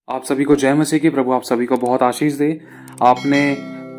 आप सभी को जय मसीह की। प्रभु आप सभी को बहुत आशीष दे। आपने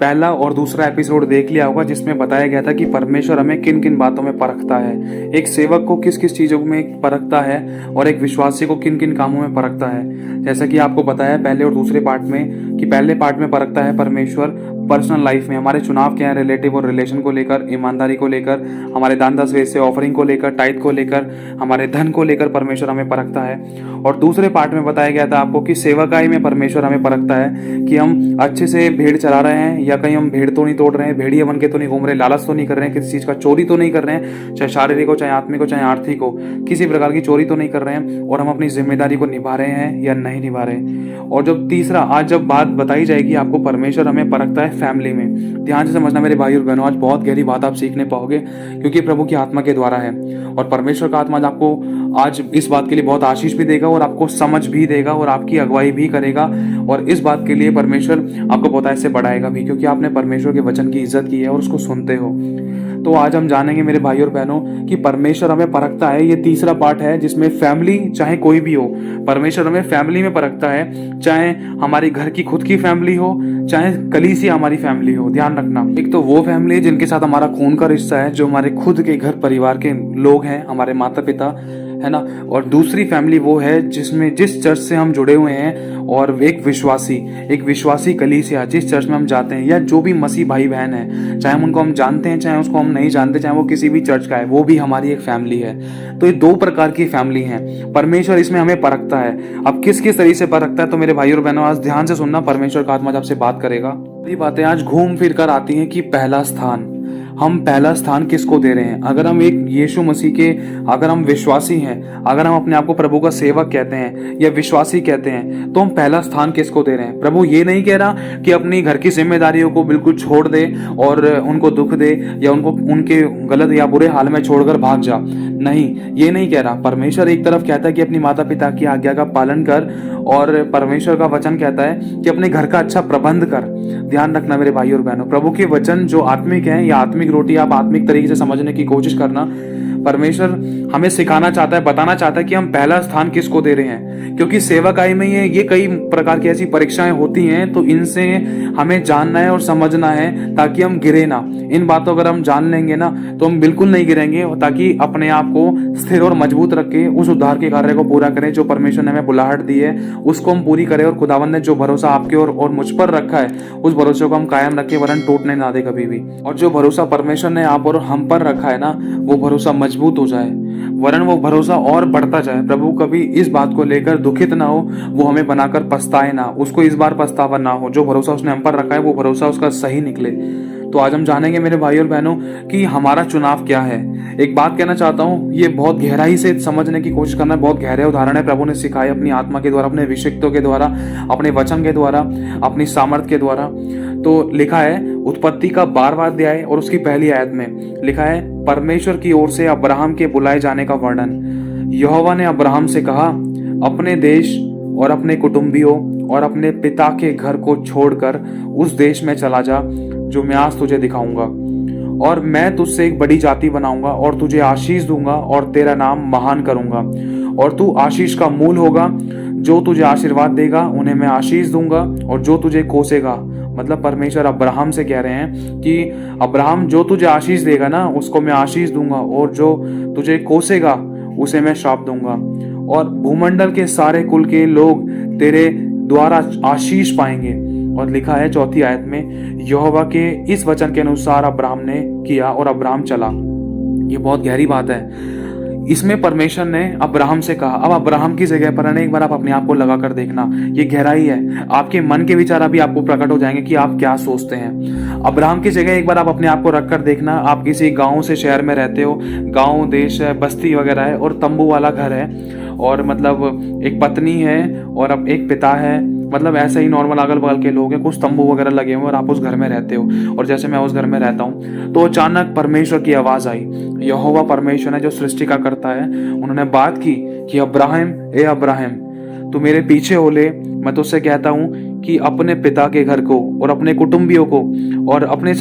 पहला और दूसरा एपिसोड देख लिया होगा जिसमें बताया गया था कि परमेश्वर हमें किन किन बातों में परखता है, एक सेवक को किस किस चीजों में परखता है और एक विश्वासी को किन किन कामों में परखता है। जैसा कि आपको बताया पहले और दूसरे पार्ट में कि पहले पार्ट में परखता है परमेश्वर पर्सनल लाइफ में हमारे चुनाव क्या है, रिलेटिव और रिलेशन को लेकर, ईमानदारी को लेकर, हमारे दान दसवें से ऑफरिंग को लेकर, टाइट को लेकर, हमारे धन को लेकर परमेश्वर हमें परखता है। और दूसरे पार्ट में बताया गया था आपको कि सेवकाई में परमेश्वर हमें परखता है कि हम अच्छे से भेड़ चला रहे हैं या कहीं हम भेड़ तो नहीं तोड़ रहे हैं, भेड़िए बन के तो नहीं घूम रहे, लालच तो नहीं कर रहे हैं, किसी चीज का चोरी तो नहीं कर रहे हैं, चाहे शारीरिक हो, चाहे आत्मिक हो, चाहे आर्थिक हो, किसी प्रकार की चोरी तो नहीं कर रहे हैं और हम अपनी जिम्मेदारी को निभा रहे हैं या नहीं निभा रहे। और जब तीसरा आज जब बात बताई जाएगी आपको परमेश्वर हमें परखता है फैमिली में, ध्यान से समझना मेरे भाई और बहनों, आज बहुत गहरी बात आप सीखने पाओगे क्योंकि प्रभु की आत्मा के द्वारा है और परमेश्वर का आत्मा आपको आज इस बात के लिए बहुत आशीष भी देगा और आपको समझ भी देगा और आपकी अगुवाई भी करेगा। और इस बात के लिए परमेश्वर आपको बहुत ऐसे बढ़ाएगा भी क्योंकि आपने परमेश्वर के वचन की इज्जत की है और उसको सुनते हो। तो आज हम जानेंगे मेरे भाई और बहनों कि परमेश्वर हमें परखता है। ये तीसरा पार्ट है जिसमें फैमिली चाहे कोई भी हो, परमेश्वर हमें फैमिली में परखता है, चाहे हमारी घर की खुद की फैमिली हो, चाहे कलीसिया हमारी फैमिली हो। ध्यान रखना, एक तो वो फैमिली जिनके साथ हमारा खून का रिश्ता है, जो हमारे खुद के घर परिवार के लोग हैं, हमारे माता पिता है ना, और दूसरी फैमिली वो है जिसमें जिस चर्च से हम जुड़े हुए हैं और एक विश्वासी कलीसिया जिस चर्च में हम जाते हैं या जो भी मसीह भाई बहन है, चाहे हम उनको हम जानते हैं चाहे उसको हम नहीं जानते, चाहे वो किसी भी चर्च का है, वो भी हमारी एक फैमिली है। तो ये दो प्रकार की फैमिली है। परमेश्वर इसमें हमें परखता है। अब किस किस तरीके से परखता है तो मेरे भाई और बहनों आज ध्यान से सुनना, परमेश्वर का आत्मा आपसे बात करेगा। ये बातें आज घूम फिर कर आती हैं कि पहला स्थान, हम पहला स्थान किसको दे रहे हैं। अगर हम एक यीशु मसीह के अगर हम विश्वासी हैं, अगर हम अपने आप को प्रभु का सेवक कहते हैं या विश्वासी कहते हैं, तो हम पहला स्थान किसको दे रहे हैं। प्रभु ये नहीं कह रहा कि अपनी घर की जिम्मेदारियों को बिल्कुल छोड़ दे और उनको दुख दे या उनको उनके गलत या बुरे हाल में छोड़कर भाग जा, नहीं, ये नहीं कह रहा। परमेश्वर एक तरफ कहता है कि अपनी माता पिता की आज्ञा का पालन कर और परमेश्वर का वचन कहता है कि अपने घर का अच्छा प्रबंध कर। ध्यान रखना मेरे भाई और बहनों, प्रभु के वचन जो आत्मिक है या आत्मिक रोटी आप आत्मिक तरीके से समझने की कोशिश करना। परमेश्वर हमें सिखाना चाहता है, बताना चाहता है कि हम पहला स्थान किसको दे रहे हैं, क्योंकि सेवकाई में ये कई प्रकार की ऐसी परीक्षाएं होती हैं, तो इनसे हमें जानना है और समझना है ताकि हम गिरे ना। इन बातों अगर हम जान लेंगे ना तो हम बिल्कुल नहीं गिरेंगे, ताकि अपने आप को स्थिर और मजबूत रख के उस उद्धार के कार्य को पूरा करें जो परमेश्वर ने हमें बुलाहट दी है, उसको हम पूरी करें और खुदावंद ने जो भरोसा आपके और मुझ पर रखा है उस भरोसे को हम कायम रखें, वरन टूटने ना दे कभी भी। और जो भरोसा परमेश्वर ने आप और हम पर रखा है ना, वो भरोसा मजबूत हो जाए, वरन वो भरोसा और बढ़ता जाए। प्रभु कभी इस बात को लेकर दुखित ना हो, वो हमें बनाकर पछताए ना, उसको इस बार पछतावा ना हो। जो भरोसा उसने हम पर रखा है वो भरोसा उसका सही निकले। तो आज हम जानेंगे मेरे भाई और बहनों कि हमारा चुनाव क्या है। एक बात कहना चाहता हूँ, ये बहुत गहराई से समझने की कोशिश करना, बहुत गहरे उदाहरण है प्रभु ने सिखाए अपनी आत्मा के द्वारा, अपने अभिषिक्तों के द्वारा, अपने वचन के द्वारा, अपनी सामर्थ के द्वारा। तो लिखा है उत्पत्ति का 12वां अध्याय और उसकी पहली आयत में लिखा है, परमेश्वर की ओर से अब्राहम के बुलाए जाने का वर्णन। यहोवा ने अब्राहम से कहा, अपने देश और अपने कुटुंबियों और अपने पिता के घर को छोड़कर उस देश में चला जा जो मैं आज तुझे दिखाऊंगा, और मैं तुझसे एक बड़ी जाति बनाऊंगा और तुझे आशीष दूंगा और तेरा नाम महान करूंगा और तू आशीष का मूल होगा। जो तुझे आशीर्वाद देगा उन्हें मैं आशीष दूंगा और जो तुझे कोसेगा, मतलब परमेश्वर अब्राहम से कह रहे हैं कि अब्राहम जो तुझे आशीष देगा ना उसको मैं आशीष दूंगा और जो तुझे कोसेगा उसे मैं श्राप दूंगा, और भूमंडल के सारे कुल के लोग तेरे द्वारा आशीष पाएंगे। और लिखा है 4वीं आयत में, यहोवा के इस वचन के अनुसार अब्राहम ने किया और अब्राहम चला। ये बहुत गहरी बात है। इसमें परमेश्वर ने अब्राहम से कहा। अब अब्राहम की जगह पर एक बार आप अपने आप को लगा कर देखना, ये गहराई है। आपके मन के विचार अभी आपको प्रकट हो जाएंगे कि आप क्या सोचते हैं। अब्राहम की जगह एक बार आप अपने आप को रख कर देखना। आप किसी गांव से शहर में रहते हो, गांव देश है, बस्ती वगैरह है और तंबू वाला घर है, और मतलब एक पत्नी है और अब एक पिता है, मतलब ऐसे ही नॉर्मल अगल बगल के लोग हैं, कुछ तंबू वगैरह लगे हुए और आप उस घर में रहते हो। और जैसे मैं उस घर में रहता हूँ, तो अचानक परमेश्वर की आवाज आई। यहोवा परमेश्वर है जो सृष्टि का करता है, उन्होंने बात की कि अब्राहम, ए अब्राहम, तू मेरे पीछे हो ले। मैं तुझसे कहता हूँ कि अपने पिता के घर को और अपने कुटुंबियों को और अपना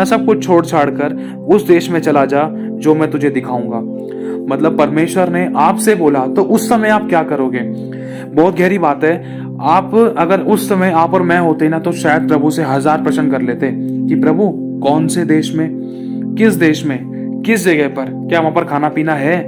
सब कुछ छोड़ छाड़ कर उस देश में चला जा जो मैं तुझे दिखाऊंगा। मतलब परमेश्वर ने आपसे बोला, तो उस समय आप क्या करोगे। बहुत गहरी बात है। आप अगर उस समय आप और मैं होते ना तो शायद प्रभु से 1000 प्रश्न कर लेते कि प्रभु कौन से देश में, किस देश में, किस जगह पर, क्या वहां पर खाना पीना है,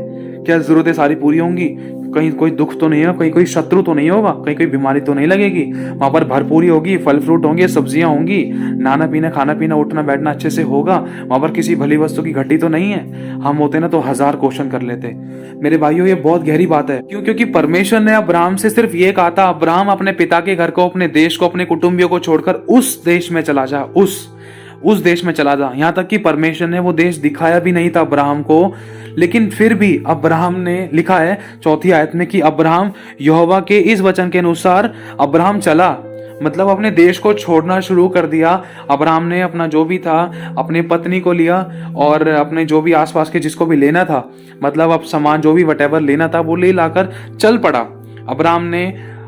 क्या जरूरतें सारी पूरी होंगी, कहीं कोई दुख तो नहीं होगा, कहीं कोई शत्रु तो नहीं होगा, कहीं कोई बीमारी तो नहीं लगेगी, वहां पर भरपूरी होगी, फल फ्रूट होंगे, सब्जियां होंगी, नाना पीना खाना पीना उठना बैठना अच्छे से होगा, वहां पर किसी भली वस्तु की घटी तो नहीं है। हम होते ना तो 1000 क्वेश्चन कर लेते। मेरे भाइयों ये बहुत गहरी बात है। क्यों? क्योंकि परमेश्वर ने अब्राहम से सिर्फ ये कहा था, अब्राहम अपने पिता के घर को, अपने देश को, अपने कुटुंबियों को छोड़कर उस देश में चला जा, उस देश में चला जा। यहां तक कि परमेश्वर ने वो देश दिखाया भी नहीं था अब्राहम को, लेकिन फिर भी अब्राहम ने, लिखा है 4वीं आयत में कि अब्राहम यहोवा के इस वचन के अनुसार अब्राहम चला, मतलब अपने देश को छोड़ना शुरू कर दिया। अब्राहम ने अपना जो भी था, अपनी पत्नी को लिया और अपने जो भी आसपास के जिसको भी लेना था, मतलब अब सामान जो भी वटेवर लेना था वो ले लाकर चल पड़ा। अब्राहम ने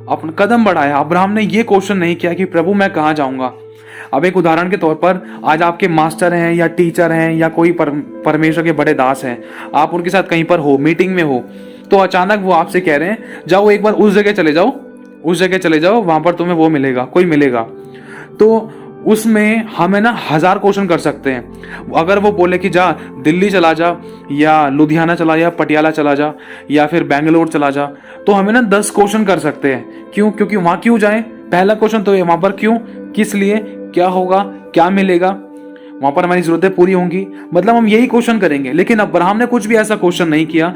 अपना कदम बढ़ाया। अब्राहम ने ये क्वेश्चन नहीं किया कि प्रभु मैं कहाँ जाऊंगा। अब एक उदाहरण के तौर पर आज आपके मास्टर हैं या टीचर हैं या कोई परमेश्वर के बड़े दास हैं, आप उनके साथ कहीं पर हो, मीटिंग में हो, तो अचानक वो आपसे कह रहे हैं जाओ एक बार उस जगह चले जाओ, उस जगह चले जाओ, वहां पर तुम्हें वो मिलेगा, कोई मिलेगा। तो उसमें हमें ना 1000 क्वेश्चन कर सकते हैं। अगर वो बोले कि जा दिल्ली चला जा या लुधियाना चला जा, पटियाला चला जा या फिर बेंगलोर चला जा, तो हमें ना 10 क्वेश्चन कर सकते हैं। क्यों? क्योंकि वहां क्यों जाए, पहला क्वेश्चन तो ये, वहां पर क्यों, किस लिए, क्या होगा, क्या मिलेगा, वहां पर हमारी जरूरतें पूरी होंगी, मतलब हम यही क्वेश्चन करेंगे। लेकिन अब्राहम ने कुछ भी ऐसा क्वेश्चन नहीं किया।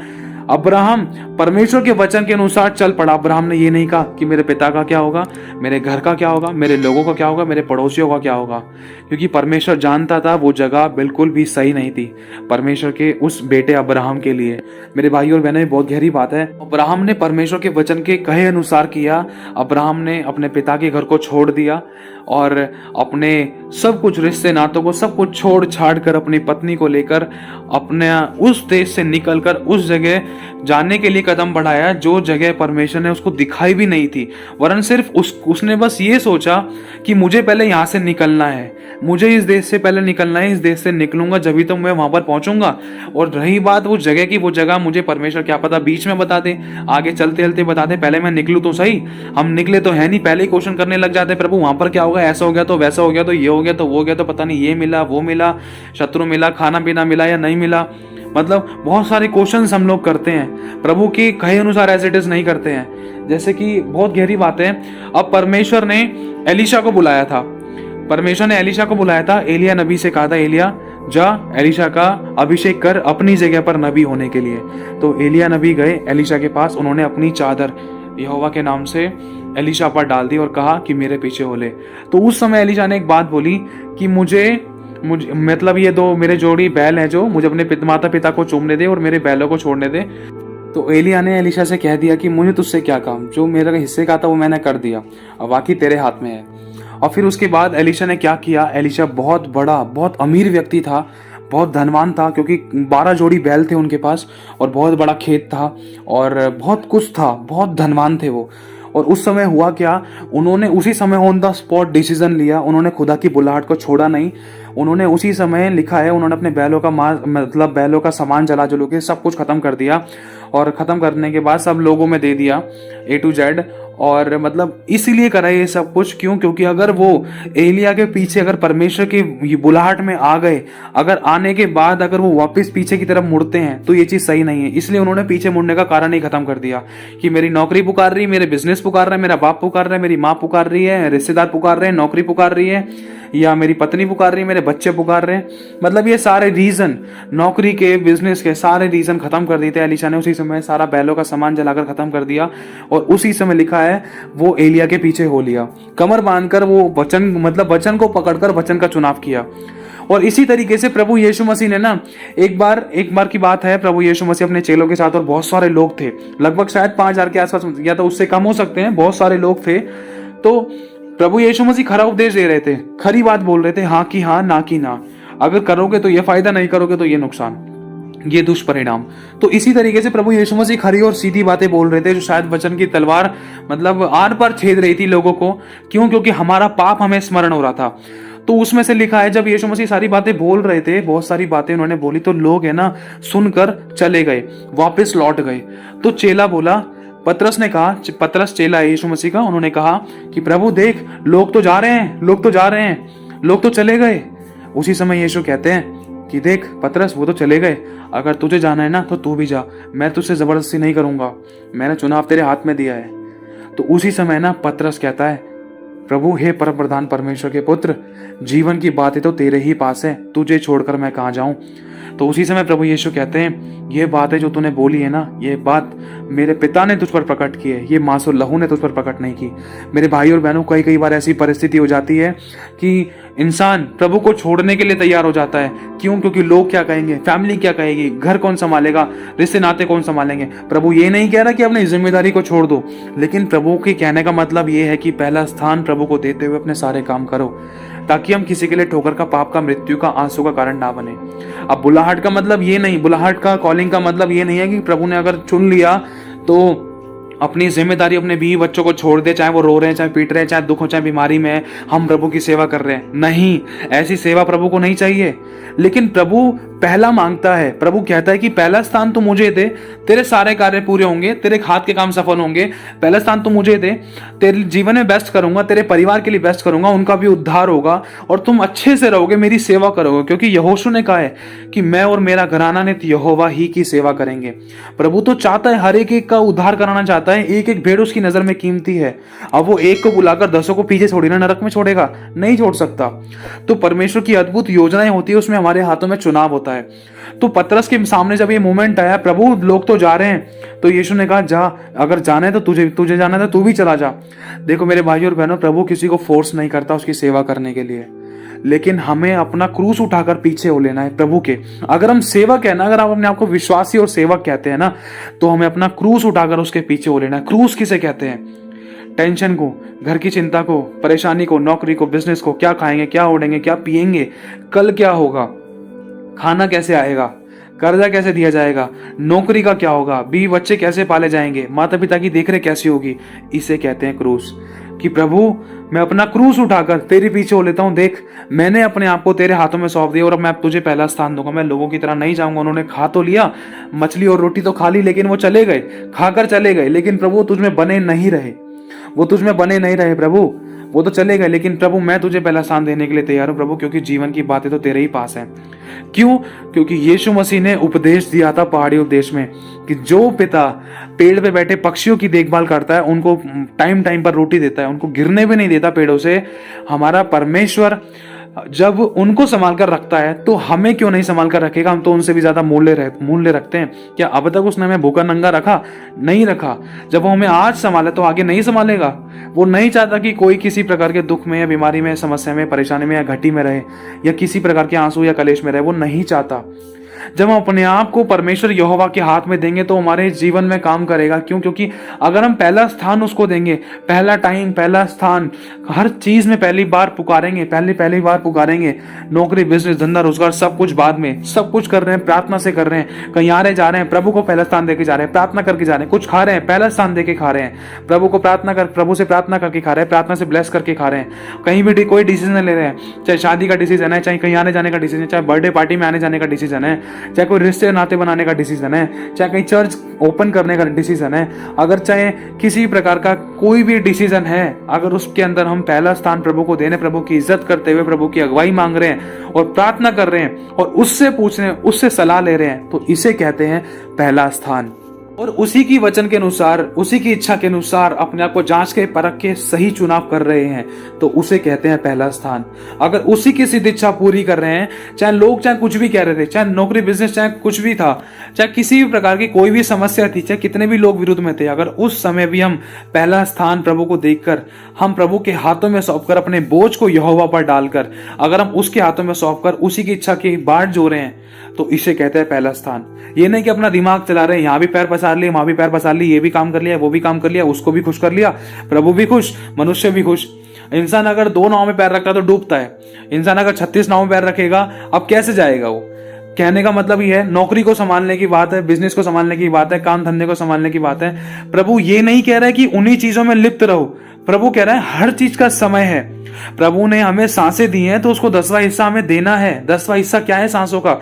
अब्राहम परमेश्वर के वचन के अनुसार चल पड़ा। अब्राहम ने ये नहीं कहा कि मेरे पिता का क्या होगा, मेरे घर का क्या होगा, मेरे लोगों का क्या होगा, मेरे पड़ोसियों का क्या होगा, क्योंकि परमेश्वर जानता था वो जगह बिल्कुल भी सही नहीं थी परमेश्वर के उस बेटे अब्राहम के लिए। मेरे भाई और बहनों, बहुत गहरी बात है। अब्राहम ने परमेश्वर के वचन के कहे अनुसार किया। अब्राहम ने अपने पिता के घर को छोड़ दिया और अपने सब कुछ, रिश्ते नातों को सब कुछ छोड़ छाड़ कर अपनी पत्नी को लेकर अपने उस देश से निकलकर उस जगह जाने के लिए कदम बढ़ाया जो जगह परमेश्वर ने उसको दिखाई भी नहीं थी। वरन सिर्फ उसने बस ये सोचा कि मुझे पहले यहाँ से निकलना है, मुझे इस देश से पहले निकलना है, इस देश से निकलूंगा जब तो मैं वहां पर पहुंचूंगा। और रही बात वो जगह की, वो जगह मुझे परमेश्वर क्या पता बीच में बता दे, आगे चलते चलते बता दे, पहले मैं निकलूं तो सही। हम निकले तो है नहीं, पहले ही क्वेश्चन करने लग जाते, प्रभु वहां पर क्या होगा, ऐसा हो गया तो वैसा हो गया तो ये हो गया तो वो हो गया तो पता नहीं ये मिला वो मिला, शत्रु मिला, खाना पीना मिला या नहीं मिला। मतलब बहुत सारे क्वेश्चंस हम लोग करते हैं, प्रभु के कहे अनुसार एज इट इज नहीं करते हैं। जैसे कि बहुत गहरी बात है, अब परमेश्वर ने एलीशा को बुलाया था, परमेश्वर ने एलीशा को बुलाया था, एलिया नबी से कहा था एलिया जा एलीशा का अभिषेक कर अपनी जगह पर नबी होने के लिए। तो एलिया नबी गए एलीशा के पास, उन्होंने अपनी चादर यहोवा के नाम से एलीशा पर डाल दी और कहा कि मेरे पीछे हो ले। तो उस समय एलीशा ने एक बात बोली कि मुझे मतलब ये दो मेरे जोड़ी बैल हैं जो मुझे अपने माता पिता को चूमने दे और मेरे बैलों को छोड़ने दे। तो एलिया ने एलीशा से कह दिया कि मुझे तुझसे क्या काम, जो मेरे हिस्से का था वो मैंने कर दिया, अब बाकी तेरे हाथ में है। और फिर उसके बाद एलीशा ने क्या किया, एलीशा बहुत बड़ा, बहुत अमीर व्यक्ति था, बहुत धनवान था, क्योंकि 12 जोड़ी बैल थे उनके पास और बहुत बड़ा खेत था और बहुत कुछ था, बहुत धनवान थे वो। और उस समय हुआ क्या, उन्होंने उसी समय ऑन द स्पॉट डिसीजन लिया, उन्होंने खुदा की बुलाहट को छोड़ा नहीं। उन्होंने उसी समय, लिखा है, उन्होंने अपने बैलों का मतलब बैलों का सामान जला जलो के सब कुछ खत्म कर दिया और खत्म करने के बाद सब लोगों में दे दिया A to Z। और मतलब इसीलिए करा ये सब कुछ, क्यों? क्योंकि अगर वो एलिया के पीछे अगर परमेश्वर की बुलाहट में आ गए, अगर आने के बाद अगर वो वापस पीछे की तरफ मुड़ते हैं तो ये चीज सही नहीं है। इसलिए उन्होंने पीछे मुड़ने का कारण ही खत्म कर दिया कि मेरी नौकरी पुकार रही है, मेरे बिजनेस पुकार रहा है, मेरा बाप पुकार रहा है, मेरी माँ पुकार रही है, रिश्तेदार पुकार रहे हैं, नौकरी पुकार रही है, या मेरी पत्नी पुकार रही है, मेरे बच्चे पुकार रहे हैं। मतलब ये सारे रीजन, नौकरी के, बिजनेस के सारे रीजन खत्म कर दिए थे एलीशा ने उसी समय, सारा बैलों का सामान जलाकर खत्म कर दिया। और उसी समय लिखा है वो एलिया के पीछे हो लिया, कमर बांधकर वो वचन, मतलब वचन को पकड़कर वचन का चुनाव किया। और इसी तरीके से प्रभु यीशु मसीह ने ना, एक बार की बात है, प्रभु यीशु मसीह अपने चेलों के साथ, और बहुत सारे लोग थे, लगभग शायद 5000 के आसपास या तो उससे कम हो सकते हैं, बहुत सारे लोग थे। तो प्रभु यीशु मसीह खरा उपदेश दे रहे थे, खरी बात बोल रहे थे, हाँ की हाँ, ना की ना, अगर करोगे तो ये फायदा, नहीं करोगे तो ये नुकसान, ये दुष्परिणाम। तो इसी तरीके से प्रभु यीशु मसीह खरी और सीधी बातें बोल रहे थे, जो शायद वचन की तलवार मतलब आर पार छेद रही थी लोगों को। क्यों? क्योंकि हमारा पाप हमें स्मरण हो रहा था। तो उसमें से लिखा है, जब यीशु मसीह सारी बातें बोल रहे थे, बहुत सारी बातें उन्होंने बोली, तो लोग है ना सुनकर चले गए, वापस लौट गए। तो चेला बोला, पतरस ने कहा, पतरस चेला है यीशु मसीह का, उन्होंने कहा कि प्रभु देख, लोग तो जा रहे हैं, लोग तो जा रहे हैं, लोग तो चले गए। उसी समय यीशु कहते हैं कि देख पतरस, वो तो चले गए, अगर तुझे जाना है ना तो तू भी जा, मैं तुझसे जबरदस्ती नहीं करूंगा, मैंने चुनाव तेरे हाथ में दिया है। तो उसी समय ना पतरस कहता है, प्रभु हे परम प्रधान परमेश्वर के पुत्र, जीवन की बातें तो तेरे ही पास है, तुझे छोड़कर मैं कहाँ जाऊं। तो उसी समय प्रभु यीशु कहते हैं, ये बातें जो तूने बोली है ना, ये बात मेरे पिता ने तुझ पर प्रकट की है, ये मांस और लहू ने तुझ पर प्रकट नहीं की। मेरे भाई और बहनों, कई बार ऐसी परिस्थिति हो जाती है कि इंसान प्रभु को छोड़ने के लिए तैयार हो जाता है। क्यों? क्योंकि लोग क्या कहेंगे, फैमिली क्या कहेगी, घर कौन संभालेगा, रिश्ते नाते कौन संभालेंगे। प्रभु ये नहीं कह रहा कि अपनी जिम्मेदारी को छोड़ दो, लेकिन प्रभु के कहने का मतलब ये है कि पहला स्थान प्रभु को देते हुए अपने सारे काम करो, ताकि हम किसी के लिए ठोकर का, पाप का, मृत्यु का, आंसू का कारण ना बने। अब बुलाहट का मतलब ये नहीं, बुलाहट का, कॉलिंग का मतलब ये नहीं है कि प्रभु ने अगर चुन लिया तो अपनी जिम्मेदारी, अपने बीवी बच्चों को छोड़ दे, चाहे वो रो रहे हैं, चाहे पीट रहे हैं, चाहे दुख हो, चाहे बीमारी में है, हम प्रभु की सेवा कर रहे हैं। नहीं, ऐसी सेवा प्रभु को नहीं चाहिए। लेकिन प्रभु पहला मांगता है, प्रभु कहता है कि पहला स्थान तो मुझे दे, तेरे सारे कार्य पूरे होंगे, तेरे हाथ के काम सफल होंगे, पहला स्थान तो मुझे दे, तेरे जीवन में बेस्ट करूंगा, तेरे परिवार के लिए बेस्ट करूंगा, उनका भी उद्धार होगा और तुम अच्छे से रहोगे, मेरी सेवा करोगे। क्योंकि यहोशू ने कहा है कि मैं और मेरा घराना ने यहोवा ही की सेवा करेंगे। प्रभु तो चाहता है, हर एक का उद्धार कराना चाहता है। एक एक भेड़ उसकी नजर में कीमती है। अब वो एक को बुलाकर 10 को पीछे छोड़ी ना नरक में छोड़ेगा, नहीं छोड़ सकता। तो परमेश्वर की अद्भुत योजनाएं होती है, उसमें हमारे हाथों में चुनाव होता है। तो पतरस के सामने जब ये मोमेंट आया, प्रभु लोग तो जा रहे हैं, तो यीशु ने कहा जा, अगर जाना है तो तुझे जाना है तो तू भी चला जा। देखो मेरे भाई और बहनों, प्रभु किसी को फोर्स नहीं करता उसकी सेवा करने के लिए, लेकिन हमें अपना क्रूस उठाकर पीछे हो लेना है प्रभु के। अगर हम सेवक है ना, अगर आप अपने आप को विश्वासी और सेवक कहते हैं ना, तो हमें अपना क्रूस उठाकर उसके पीछे हो लेना है। क्रूस किसे कहते हैं? टेंशन को, घर की चिंता को, परेशानी को, नौकरी को, बिजनेस को, क्या खाएंगे, क्या ओढ़ेंगे, क्या पिएंगे, कल क्या होगा, खाना कैसे आएगा, कर्जा कैसे दिया जाएगा, नौकरी का क्या होगा, बीवी बच्चे कैसे पाले जाएंगे, माता पिता की देखरेख कैसी होगी, इसे कहते हैं क्रूस। कि प्रभु मैं अपना क्रूस उठाकर तेरे पीछे हो लेता हूं। देख, मैंने अपने आप को तेरे हाथों में सौंप दिया और अब मैं तुझे पहला स्थान दूंगा। मैं लोगों की तरह नहीं जाऊंगा। उन्होंने खा तो लिया, मछली और रोटी तो खा ली, लेकिन वो चले गए, खाकर चले गए, लेकिन प्रभु तुझमें बने नहीं रहे, वो तुझमें बने नहीं रहे प्रभु, वो तो चले गए। लेकिन प्रभु मैं तुझे पहला स्थान देने के लिए तैयार हूं प्रभु, क्योंकि जीवन की बातें तो तेरे ही पास हैं। क्यों? क्योंकि यीशु मसीह ने उपदेश दिया था पहाड़ी उपदेश में कि जो पिता पेड़ पे बैठे पक्षियों की देखभाल करता है, उनको टाइम टाइम पर रोटी देता है, उनको गिरने भी नहीं देता पेड़ों से, हमारा परमेश्वर जब उनको संभाल कर रखता है तो हमें क्यों नहीं संभाल कर रखेगा? हम तो उनसे भी ज्यादा मूल्य रखते हैं। क्या अब तक उसने हमें भूखा नंगा रखा? नहीं रखा। जब वो हमें आज संभाले तो आगे नहीं संभालेगा। वो नहीं चाहता कि कोई किसी प्रकार के दुख में या बीमारी में, समस्या में, परेशानी में या घटी में रहे, या किसी प्रकार के आंसू या कलेश में रहे। वो नहीं चाहता। जब हम अपने आप को परमेश्वर यहोवा के हाथ में देंगे तो हमारे जीवन में काम करेगा। क्यों? क्योंकि अगर हम पहला स्थान उसको देंगे, पहला टाइम, पहला स्थान, हर चीज में पहली बार पुकारेंगे, पहली बार पुकारेंगे, नौकरी, बिजनेस, धंधा, रोजगार, सब कुछ बाद में, सब कुछ कर रहे हैं, प्रार्थना से कर रहे हैं, कहीं आ रहे जा रहे हैं, प्रभु को पहला स्थान देके जा रहे हैं, प्रार्थना करके जा रहे हैं, कुछ खा रहे हैं, पहला स्थान देके खा रहे हैं, प्रभु से प्रार्थना करके खा रहे हैं, प्रार्थना से ब्लेस करके खा रहे हैं, कहीं भी कोई डिसीजन ले रहे हैं, चाहे शादी का डिसीजन है, चाहे कहीं आने जाने का डिसीजन है, चाहे बर्थडे पार्टी में आने जाने का डिसीजन है, चाहे कोई रिश्ते नाते बनाने का डिसीजन है, चाहे कहीं चर्च ओपन करने का डिसीजन है, अगर चाहे किसी प्रकार का कोई भी डिसीजन है, अगर उसके अंदर हम पहला स्थान प्रभु को देने, प्रभु की इज्जत करते हुए प्रभु की अगुवाई मांग रहे हैं और प्रार्थना कर रहे हैं और उससे पूछ रहे हैं, उससे सलाह ले रहे हैं, तो इसे कहते हैं पहला स्थान। और उसी की वचन के अनुसार, उसी की इच्छा के अनुसार अपने आप को जांच के, परख के सही चुनाव कर रहे हैं, तो उसे कहते हैं पहला स्थान। अगर उसी की सिद्ध इच्छा पूरी कर रहे हैं, चाहे लोग चाहे कुछ भी कह रहे थे, चाहे नौकरी, बिजनेस, चाहे कुछ भी था, चाहे किसी भी प्रकार की कोई भी समस्या थी, चाहे कितने भी लोग विरुद्ध में थे, अगर उस समय भी हम पहला स्थान प्रभु को देखकर, हम प्रभु के हाथों में सौंपकर, अपने बोझ को यहोवा पर डालकर, अगर हम उसके हाथों में सौंपकर उसी की इच्छा की बाट जो रहे हैं, तो इसे कहते हैं पहला स्थान। ये नहीं कि अपना दिमाग चला रहे हैं, यहां भी पैर पसार लिए, वहां भी पैर पसार लिए, ये भी काम कर लिया, वो भी काम कर लिया, उसको भी खुश कर लिया, प्रभु भी खुश, मनुष्य भी खुश। इंसान अगर 2 नाव में पैर रखता है तो डूबता है। इंसान अगर 36 नाव में पैर रखेगा, अब कैसे जाएगा वो? कहने का मतलब ये है, नौकरी को संभालने की बात है, बिजनेस को संभालने की बात है, काम धंधे को संभालने की बात है। प्रभु ये नहीं कह रहा है कि उन्हीं चीजों में लिप्त रहो। प्रभु कह रहा है हर चीज का समय है। प्रभु ने हमें सांसें दी हैं तो उसको 10वां हिस्सा हमें देना है। 10वां हिस्सा क्या है सांसों का?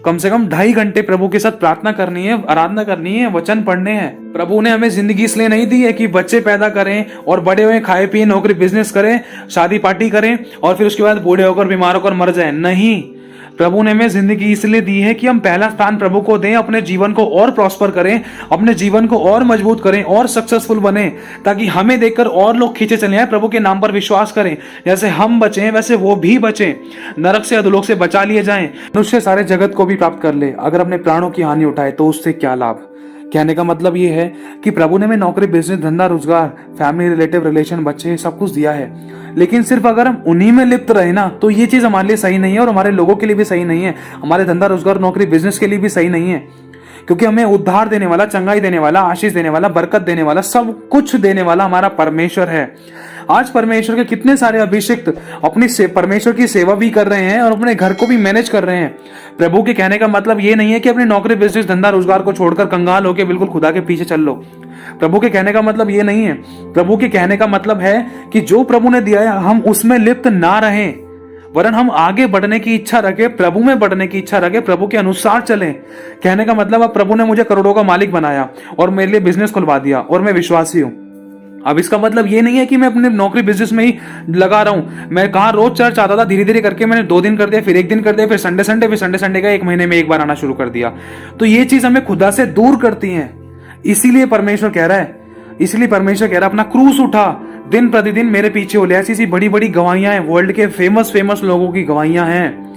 कम से कम 2.5 घंटे प्रभु के साथ प्रार्थना करनी है, आराधना करनी है, वचन पढ़ने हैं। प्रभु ने हमें जिंदगी इसलिए नहीं दी है कि बच्चे पैदा करें और बड़े हुए खाए पिए, नौकरी बिजनेस करें, शादी पार्टी करें और फिर उसके बाद बूढ़े होकर बीमार होकर मर जाए। नहीं, प्रभु ने हमें जिंदगी इसलिए दी है कि हम पहला स्थान प्रभु को दें, अपने जीवन को और प्रॉस्पर करें, अपने जीवन को और मजबूत करें और सक्सेसफुल बने, ताकि हमें देखकर और लोग खींचे चले आए, प्रभु के नाम पर विश्वास करें। जैसे हम बचे वैसे वो भी बचे, नरक से अधोलोक से बचा लिए जाएं। मनुष्य सारे जगत को भी प्राप्त कर ले, अगर अपने प्राणों की हानि उठाए तो उससे क्या लाभ? कहने का मतलब ये है कि प्रभु ने हमें नौकरी, बिजनेस, धंधा, रोजगार, फैमिली, रिलेटिव, रिलेशन, बच्चे, सब कुछ दिया है। लेकिन सिर्फ अगर हम उन्हीं में लिप्त रहे ना तो ये चीज हमारे लिए सही नहीं है और हमारे लोगों के लिए भी सही नहीं है, हमारे धंधा, रोजगार, नौकरी, बिजनेस के लिए भी सही नहीं है। क्योंकि हमें उद्धार देने वाला, चंगाई देने वाला, आशीष देने वाला, बरकत देने वाला, सब कुछ देने वाला हमारा परमेश्वर है। आज परमेश्वर के कितने सारे अभिषिक्त अपनी परमेश्वर की सेवा भी कर रहे हैं और अपने घर को भी मैनेज कर रहे हैं। प्रभु के कहने का मतलब ये नहीं है कि अपनी नौकरी, बिजनेस, धंधा, रोजगार को छोड़कर कंगाल होकर बिल्कुल खुदा के पीछे चल लो। प्रभु के कहने का मतलब ये नहीं है। प्रभु के कहने का मतलब है कि जो प्रभु ने दिया है हम उसमें लिप्त ना रहें, वरन हम आगे बढ़ने की इच्छा रखें, प्रभु में बढ़ने की इच्छा रखें, प्रभु के अनुसार चलें। कहने का मतलब अब प्रभु ने मुझे करोड़ों का मालिक बनाया और मेरे लिए बिजनेस खुलवा दिया और मैं विश्वासी हूं। अब इसका मतलब ये नहीं है कि मैं अपने नौकरी बिजनेस में ही लगा रहा हूं। मैं कहा रोज चर्च आता था, धीरे धीरे करके मैंने 2 दिन कर दिया, फिर 1 दिन कर दिया, फिर संडे फिर संडे का 1 महीने में 1 बार आना शुरू कर दिया। तो ये चीज हमें खुदा से दूर करती है। इसीलिए परमेश्वर कह रहा है अपना क्रूस उठा, दिन प्रतिदिन मेरे पीछे हो ले। ऐसी बड़ी बड़ी गवाहियां हैं, वर्ल्ड के फेमस लोगों की गवाहियां हैं।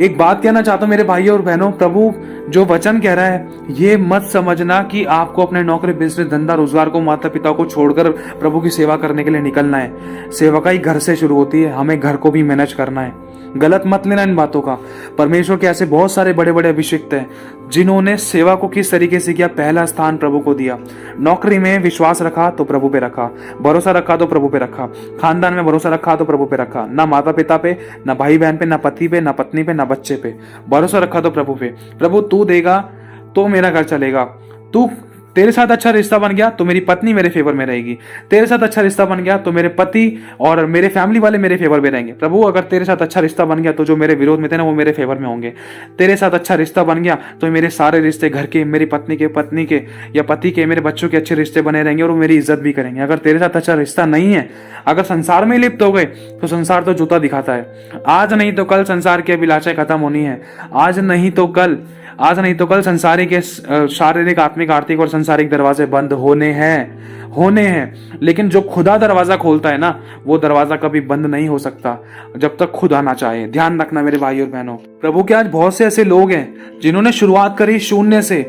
एक बात कहना चाहता हूं मेरे भाइयों और बहनों, प्रभु जो वचन कह रहा है ये मत समझना कि आपको अपने नौकरी, बिजनेस, धंधा, रोजगार को, माता पिता को छोड़कर प्रभु की सेवा करने के लिए निकलना है। सेवकाई घर से शुरू होती है, हमें घर को भी मैनेज करना है। गलत मत लेना इन बातों का। परमेश्वर के ऐसे बहुत सारे बड़े बड़े अभिषिक्त हैं जिन्होंने सेवा को किस तरीके से किया। पहला स्थान प्रभु को दिया। नौकरी में विश्वास रखा तो प्रभु पे रखा, भरोसा रखा तो प्रभु पे रखा, खानदान में भरोसा रखा तो प्रभु पे रखा, ना माता पिता पे, ना भाई बहन पे, ना पति पे, ना पत्नी पे, ना बच्चे पे, भरोसा रखा तो प्रभु पे। प्रभु तू देगा तो मेरा घर चलेगा, तू तेरे साथ अच्छा रिश्ता बन गया तो मेरी पत्नी मेरे फेवर में रहेगी, तेरे साथ अच्छा रिश्ता बन गया तो मेरे पति और मेरे फैमिली वाले मेरे फेवर में रहेंगे। प्रभु अगर तेरे साथ अच्छा रिश्ता बन गया तो जो मेरे विरोध में थे ना वो मेरे फेवर में होंगे। तेरे साथ अच्छा रिश्ता बन गया तो मेरे सारे रिश्ते, घर के, मेरी पत्नी के, पत्नी के या पति के, मेरे बच्चों के अच्छे रिश्ते बने रहेंगे और वो मेरी इज्जत भी करेंगे। अगर तेरे साथ अच्छा रिश्ता नहीं है, अगर संसार में लिप्त हो गए तो संसार तो जूता दिखाता है। आज नहीं तो कल संसार की अभिलाषाएं खत्म होनी है। आज नहीं तो कल संसारिक के शारीरिक, आत्मिक, आर्थिक और संसारिक दरवाजे बंद होने हैं। लेकिन जो खुदा दरवाजा खोलता है ना वो दरवाजा कभी बंद नहीं हो सकता जब तक खुदा ना चाहे। ध्यान रखना मेरे भाई और बहनों। प्रभु के आज बहुत से ऐसे लोग हैं जिन्होंने शुरुआत करी शून्य से।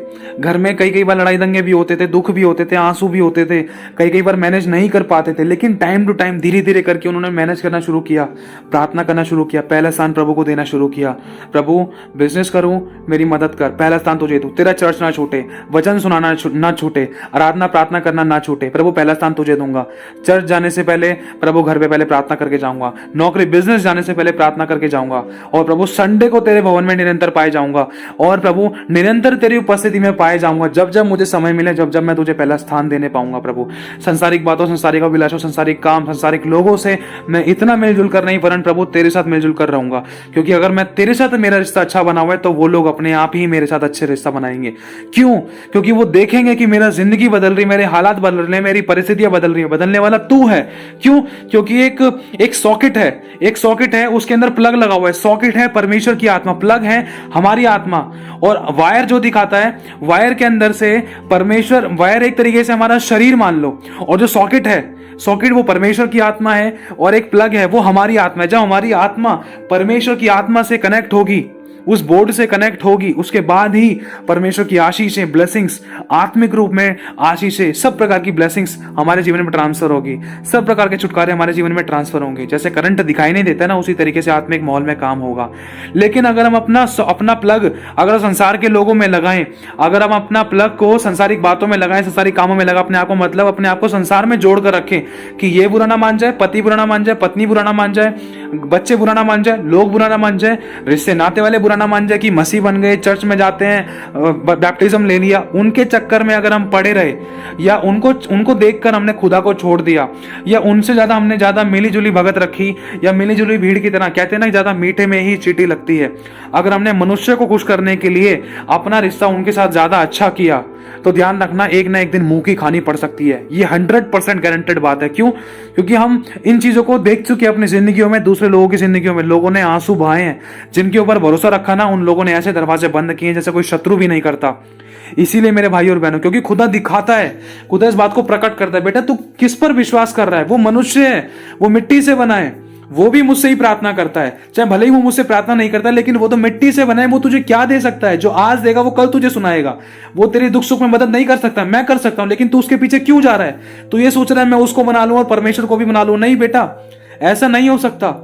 घर में कई बार लड़ाई दंगे भी होते थे, दुख भी होते थे, आंसू भी होते थे, कई बार मैनेज नहीं कर पाते थे, लेकिन टाइम टू टाइम धीरे धीरे करके उन्होंने मैनेज करना शुरू किया, प्रार्थना करना शुरू किया, पहला स्थान प्रभु को देना शुरू किया। प्रभु बिजनेस करूं, मेरी मदद कर, पहला स्थान तुझे दूं, तेरा चर्च ना छूटे, वचन सुनाना ना छूटे, आराधना प्रार्थना करना ना छूटे, प्रभु पहला स्थान तुझे दूंगा। चर्च जाने से पहले प्रभु घर पे पहले प्रार्थना करके जाऊंगा, नौकरी बिजनेस जाने से पहले प्रार्थना करके जाऊंगा, और प्रभु संडे को तेरे भवन में निरंतर पाए जाऊंगा, और प्रभु निरंतर तेरी उपस्थिति में पाए जाऊंगा। जब जब मुझे समय मिले, जब जब मैं तुझे पहला स्थान देने पाऊंगा। प्रभु संसारिक बातों, संसारिक अभिलाषों, संसारिक काम, संसारिक लोगों से मैं इतना मिलजुल कर नहीं, वरन प्रभु तेरे साथ मिलजुल कर रहूंगा। क्योंकि अगर मैं तेरे साथ मेरा रिश्ता अच्छा बना हुआ है तो वो लोग अपने आप ही मेरे साथ अच्छे रिश्ता बनाएंगे। क्यों? क्योंकि वो देखेंगे कि मेरा जिंदगी बदल रही, मेरे हालात बदल रहे, मेरी परिस्थितियां बदल रही है। बदलने वाला तू है। क्यों? क्योंकि एक सॉकेट है, उसके अंदर प्लग लगा हुआ है। सॉकेट है परमेश्वर की आत्मा, प्लग है हमारी आत्मा, और वायर जो दिखाता है, वायर के अंदर से परमेश्वर, वायर एक तरीके से हमारा शरीर मान लो, और जो सॉकेट वो परमेश्वर की आत्मा है, और एक प्लग है वो हमारी आत्मा है। जब हमारी आत्मा परमेश्वर की आत्मा से कनेक्ट होगी, उस बोर्ड से कनेक्ट होगी, उसके बाद ही परमेश्वर की आशीषें, ब्लेसिंग्स, आत्मिक रूप में आशीषें, सब प्रकार की ब्लेसिंग्स हमारे जीवन में ट्रांसफर होगी, सब प्रकार के छुटकारे हमारे जीवन में ट्रांसफर होंगे। जैसे करंट दिखाई नहीं देता ना, उसी तरीके से आत्मिक माहौल में काम होगा। लेकिन अगर हम अपना प्लग अगर संसार के लोगों में लगाएं, अगर हम अपना प्लग को संसारिक बातों में लगाएं, संसारिक कामों में लगाएं, अपने आप को संसार में जोड़ कर रखें कि ये बुरा ना मान जाए, पति बुरा ना मान जाए, पत्नी बुरा ना मान जाए, बच्चे बुरा ना मान जाए, लोग बुरा ना मान जाए, रिश्ते नाते वाले बुरा ना मान जाए कि मसीह बन गए, चर्च में जाते हैं, बैप्टिज्म ले लिया, उनके चक्कर में अगर हम पड़े रहे, या उनको देखकर हमने खुदा को छोड़ दिया, या उनसे हमने ज्यादा मिली जुली भगत रखी, या मिली जुली भीड़ की तरह, कहते हैं ना ज्यादा मीठे में ही चींटी लगती है, अगर हमने मनुष्य को खुश करने के लिए अपना रिश्ता उनके साथ ज्यादा अच्छा किया, तो ध्यान रखना एक ना एक दिन मुंह की खानी पड़ सकती है। ये 100% गारंटेड बात है। क्यों? क्योंकि हम इन चीजों को देख चुके हैं अपनी जिंदगियों में, दूसरे लोगों की जिंदगियों में। लोगों ने आंसू बहाए हैं, जिनके ऊपर भरोसा रखा ना, उन लोगों ने ऐसे दरवाजे बंद किए जैसे कोई शत्रु भी नहीं करता। इसीलिए मेरे भाई और बहनों, क्योंकि खुदा दिखाता है, खुदा इस बात को प्रकट करता है, बेटा तू किस पर विश्वास कर रहा है? वो मनुष्य है, वो मिट्टी से बना है, वो भी मुझसे ही प्रार्थना करता है, चाहे भले ही वो मुझसे प्रार्थना नहीं करता, लेकिन वो तो मिट्टी से बना है। वो तुझे क्या दे सकता है? जो आज देगा वो कल तुझे सुनाएगा। वो तेरे दुख सुख में मदद नहीं कर सकता, मैं कर सकता हूं, लेकिन तू उसके पीछे क्यों जा रहा है? तू ये सोच रहा है मैं उसको बना लूं और परमेश्वर को भी बना लूं। नहीं बेटा, ऐसा नहीं हो सकता,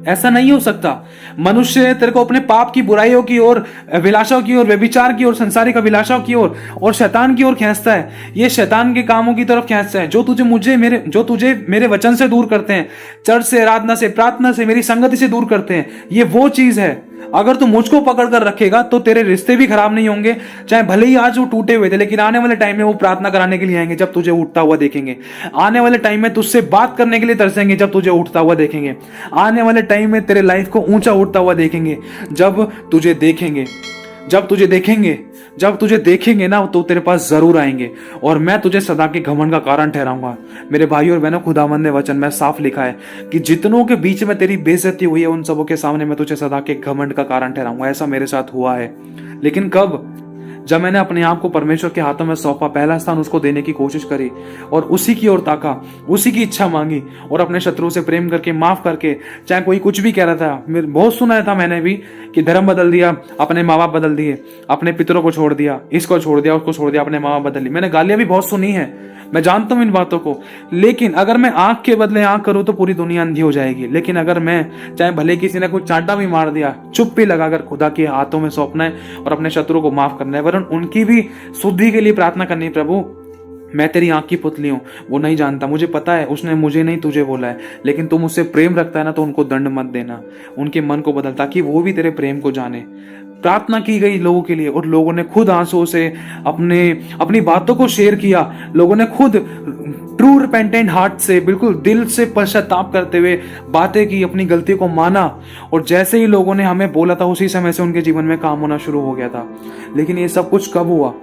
ऐसा नहीं हो सकता। मनुष्य तेरे को अपने पाप की बुराइयों की ओर, अभिलाषाओं की ओर, व्यभिचार की ओर, संसारिक अभिलाषाओं की ओर और शैतान की ओर खींचता है। ये शैतान के कामों की तरफ खींचता है, जो तुझे मेरे वचन से दूर करते हैं, चर्च से, आराधना से, प्रार्थना से, मेरी संगति से दूर करते हैं। ये वो चीज है। अगर तू मुझको पकड़ कर रखेगा तो तेरे रिश्ते भी खराब नहीं होंगे, चाहे भले ही आज वो टूटे हुए थे, लेकिन आने वाले टाइम में वो प्रार्थना कराने के लिए आएंगे जब तुझे उठता हुआ देखेंगे। आने वाले टाइम में तुझसे बात करने के लिए तरसेंगे जब तुझे उठता हुआ देखेंगे। आने वाले टाइम में तेरे लाइफ को ऊंचा उठता हुआ देखेंगे जब तुझे देखेंगे। जब तुझे देखेंगे ना, तो तेरे पास जरूर आएंगे, और मैं तुझे सदा के घमंड का कारण ठहराऊंगा। मेरे भाई और बहनों, खुदावंद ने वचन में साफ लिखा है कि जितनों के बीच में तेरी बेइज्जती हुई है, उन सबों के सामने मैं तुझे सदा के घमंड का कारण ठहराऊंगा। ऐसा मेरे साथ हुआ है। लेकिन कब? जब मैंने अपने आप को परमेश्वर के हाथों में सौंपा, पहला स्थान उसको देने की कोशिश करी और उसी की ओर ताका, उसी की इच्छा मांगी, और अपने शत्रु से प्रेम करके, माफ करके, चाहे कोई कुछ भी कह रहा था। बहुत सुना था मैंने भी कि धर्म बदल दिया, अपने माँ बाप बदल दिए, अपने पितरों को छोड़ दिया, इसको छोड़ दिया, उसको छोड़ दिया, अपने माँ बाप बदल ली। मैंने गालियां भी बहुत सुनी है, मैं जानता हूं इन बातों को। लेकिन अगर मैं आंख के बदले आंख करूं तो पूरी दुनिया अंधी हो जाएगी। लेकिन अगर मैं, चाहे भले किसी ने कुछ चांटा भी मार दिया, चुप भी लगाकर खुदा के हाथों में सौंपना है और अपने शत्रु को माफ करना है, वरन उनकी भी शुद्धि के लिए प्रार्थना करनी है। प्रभु, मैं तेरी आंख की पुतली हूं, वो नहीं जानता, मुझे पता है उसने मुझे नहीं तुझे बोला है, लेकिन तुम उससे प्रेम रखता है ना, तो उनको दंड मत देना, उनके मन को बदल, ताकि वो भी तेरे प्रेम को जाने। प्रार्थना की गई लोगों के लिए, और लोगों ने खुद आंसुओं से अपनी बातों को शेयर किया। लोगों ने खुद ट्रू रिपेंटेंट हार्ट से, बिल्कुल दिल से पश्चाताप करते हुए बातें की, अपनी गलती को माना, और जैसे ही लोगों ने हमें बोला था, उसी समय से उनके जीवन में काम होना शुरू हो गया था। लेकिन ये सब कुछ कब हुआ?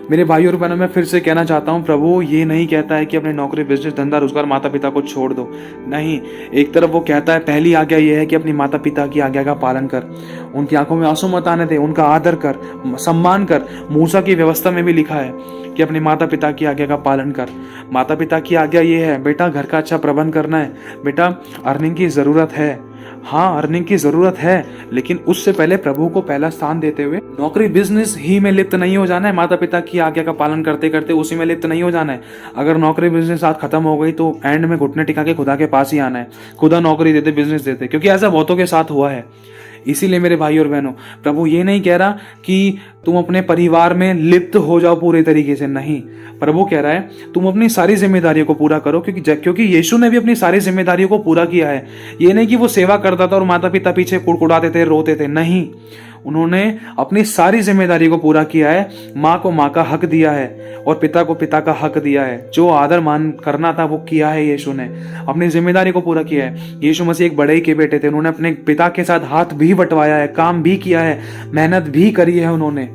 मेरे भाई और बहनों, मैं फिर से कहना चाहता हूँ, प्रभु ये नहीं कहता है कि अपने नौकरी, बिजनेस, धंधा, रोजगार, माता पिता को छोड़ दो। नहीं, एक तरफ वो कहता है, पहली आज्ञा ये है कि अपनी माता पिता की आज्ञा का पालन कर, उनकी आंखों में आंसू मत आने दे, उनका आदर कर, सम्मान कर। मूसा की व्यवस्था में भी लिखा है कि अपने माता पिता की आज्ञा का पालन कर। माता पिता की आज्ञा ये है, बेटा घर का अच्छा प्रबंध करना है, बेटा अर्निंग की जरूरत है, हाँ अर्निंग की जरूरत है, लेकिन उससे पहले प्रभु को पहला स्थान देते हुए नौकरी बिजनेस ही में लिप्त नहीं हो जाना है। माता पिता की आज्ञा का पालन करते करते उसी में लिप्त नहीं हो जाना है। अगर नौकरी बिजनेस आज खत्म हो गई तो एंड में घुटने टिका के खुदा के पास ही आना है। खुदा नौकरी देते, बिजनेस देते, क्योंकि ऐसा बहुतों के साथ हुआ है। इसीलिए मेरे भाई और बहनों, प्रभु ये नहीं कह रहा कि तुम अपने परिवार में लिप्त हो जाओ पूरे तरीके से, नहीं। प्रभु कह रहा है तुम अपनी सारी जिम्मेदारियों को पूरा करो, क्योंकि यीशु ने भी अपनी सारी जिम्मेदारियों को पूरा किया है। ये नहीं कि वो सेवा करता था और माता पिता पीछे कुड़कुड़ाते थे, रोते थे, नहीं। उन्होंने अपनी सारी जिम्मेदारी को पूरा किया है। माँ को माँ का हक दिया है और पिता को पिता का हक दिया है। जो आदर मान करना था वो किया है। यीशु ने अपनी जिम्मेदारी को पूरा किया है। यीशु मसीह एक बड़े के बेटे थे, उन्होंने अपने पिता के साथ हाथ भी बंटवाया है, काम भी किया है, मेहनत भी करी है उन्होंने,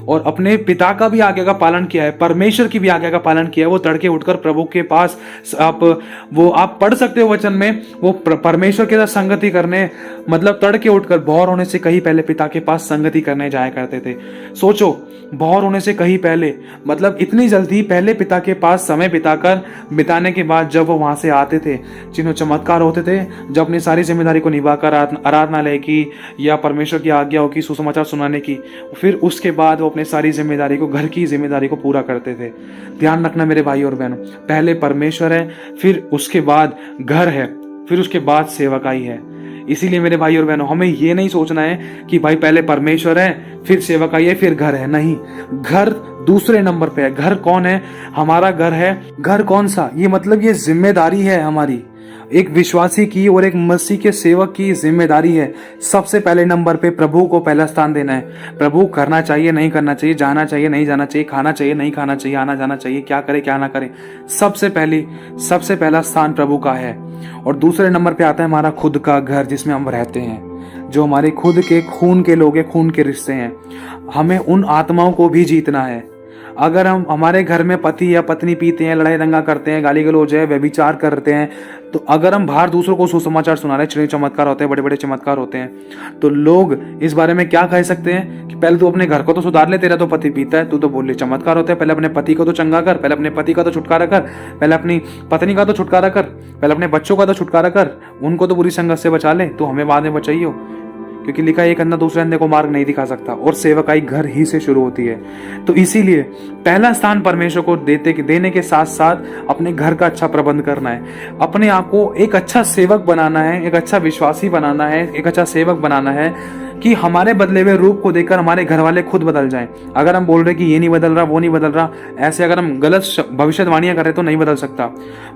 और अपने पिता का भी आज्ञा का पालन किया है, परमेश्वर की भी आज्ञा का पालन किया है। वो तड़के उठकर प्रभु के पास, आप पढ़ सकते हो वचन में, वो परमेश्वर के साथ संगति करने, मतलब तड़के उठकर भोर होने से कहीं पहले पिता के पास संगति करने जाया करते थे। सोचो, भोर होने से कहीं पहले, मतलब इतनी जल्दी पहले पिता के पास समय बिताने के बाद जब वो वहां से आते थे, जिन्हों चमत्कार होते थे, जब अपनी सारी जिम्मेदारी को निभाकर आराधनालय की या परमेश्वर की आज्ञाओं की सुसमाचार सुनाने की, फिर उसके बाद वो अपने सारी जिम्मेदारी को, घर की जिम्मेदारी को पूरा करते थे। ध्यान रखना मेरे भाई और बहनों, पहले परमेश्वर है, फिर उसके बाद घर है, फिर उसके बाद सेवकाई है। इसीलिए मेरे भाई और बहनों, हमें ये नहीं सोचना है कि भाई पहले परमेश्वर है, फिर सेवकाई है, फिर घर है। नहीं, घर दूसरे नंबर पे है। घर कौन है? हमारा घर है। घर कौन सा? ये मतलब ये जिम्मेदारी है हमारी, एक विश्वासी की और एक मसीह के सेवक की जिम्मेदारी है। सबसे पहले नंबर पे प्रभु को पहला स्थान देना है। प्रभु करना चाहिए नहीं करना चाहिए, जाना चाहिए नहीं जाना चाहिए, खाना चाहिए नहीं खाना चाहिए, आना जाना चाहिए, क्या करे क्या ना करे, सबसे पहला स्थान प्रभु का है। और दूसरे नंबर पे आता है हमारा खुद का घर, जिसमें हम रहते हैं, जो हमारे खुद के खून के लोग हैं, खून के रिश्ते हैं। हमें उन आत्माओं को भी जीतना है। अगर हम हमारे घर में पति या पत्नी पीते हैं, लड़ाई दंगा करते हैं, गाली गलौज है, व्यभिचार करते हैं, तो अगर हम बाहर दूसरों को सुसमाचार सुना रहे, चिड़े चमत्कार होते हैं, बड़े बड़े चमत्कार होते हैं, तो लोग इस बारे में क्या कह सकते हैं कि पहले तू अपने घर को तो सुधार ले, तेरा तो पति पीता है, तू तो बोल ले चमत्कार होते हैं। पहले अपने पति को तो चंगा कर, पहले अपने पति का तो छुटकारा कर, पहले अपनी पत्नी का तो छुटकारा कर, पहले अपने बच्चों का तो छुटकारा कर, उनको तो बुरी संगत से बचा ले, तो हमें बाद में बचाइयो। क्योंकि लिखा है एक अंधा दूसरे अंधे को मार्ग नहीं दिखा सकता, और सेवकाई घर ही से शुरू होती है। तो इसीलिए पहला स्थान परमेश्वर को देने के साथ साथ अपने घर का अच्छा प्रबंध करना है, अपने आप को एक अच्छा सेवक बनाना है, एक अच्छा विश्वासी बनाना है, एक अच्छा सेवक बनाना है, कि हमारे बदले हुए रूप को देखकर हमारे घर वाले खुद बदल जाएं। अगर हम बोल रहे कि ये नहीं बदल रहा, वो नहीं बदल रहा, ऐसे अगर हम गलत भविष्यवाणियां कर रहे तो नहीं बदल सकता।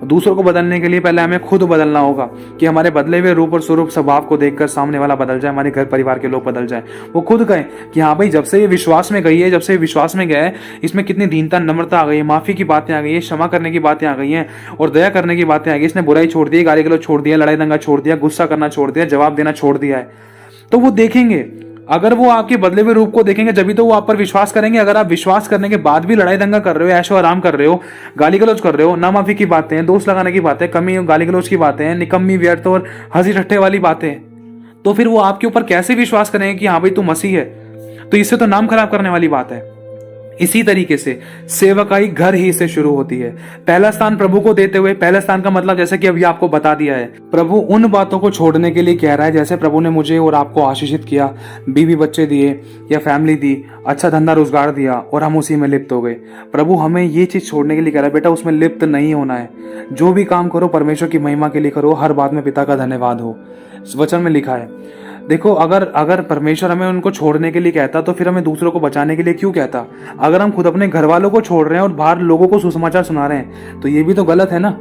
दूसरों को बदलने के लिए पहले हमें खुद बदलना होगा, कि हमारे बदले हुए रूप और स्वरूप स्वभाव को देखकर सामने वाला बदल जाए, हमारे घर परिवार के लोग बदल जाए। वो खुद कहें कि हाँ भाई, जब से ये विश्वास में गई है, जब से विश्वास में गया है, इसमें कितनी दीनता नम्रता आ गई है, माफी की बातें आ गई है, क्षमा करने की बातें आ गई हैं, और दया करने की बातें आ गई। इसने बुराई छोड़ दी, गाली गलौज छोड़ दिया, लड़ाई दंगा छोड़ दिया, गुस्सा करना छोड़ दिया, जवाब देना छोड़ दिया है। तो वो देखेंगे, अगर वो आपके बदले हुए रूप को देखेंगे जब भी तो वो आप पर विश्वास करेंगे। अगर आप विश्वास करने के बाद भी लड़ाई दंगा कर रहे हो, ऐशो आराम कर रहे हो, गाली गलौज कर रहे हो, ना माफी की बातें, दोस्त लगाने की बातें, कमी गाली गलौज की बातें, निकम्मी व्यर्थ और हंसी ठट्ठे वाली बातें, तो फिर वो आपके ऊपर कैसे विश्वास करेंगे कि हाँ भाई तू मसीह है? तो इससे तो नाम खराब करने वाली बात है। इसी तरीके से सेवकाई घर ही से शुरू होती है। पहला स्थान प्रभु को देते हुए, पहला स्थान का मतलब जैसे कि अभी आपको बता दिया है, प्रभु उन बातों को छोड़ने के लिए कह रहा है, जैसे प्रभु ने मुझे और आपको आशीषित किया, बीवी बच्चे दिए या फैमिली दी, अच्छा धंधा रोजगार दिया, और हम उसी में लिप्त हो गए। प्रभु हमें ये चीज छोड़ने के लिए कह रहा है, बेटा उसमें लिप्त नहीं होना है। जो भी काम करो परमेश्वर की महिमा के लिए करो, हर बात में पिता का धन्यवाद हो। इस वचन में लिखा है। देखो, अगर परमेश्वर हमें उनको छोड़ने के लिए कहता तो फिर हमें दूसरों को बचाने के लिए क्यों कहता? अगर हम खुद अपने घर वालों को छोड़ रहे हैं और बाहर लोगों को सुसमाचार सुना रहे हैं, तो ये भी तो गलत है ना,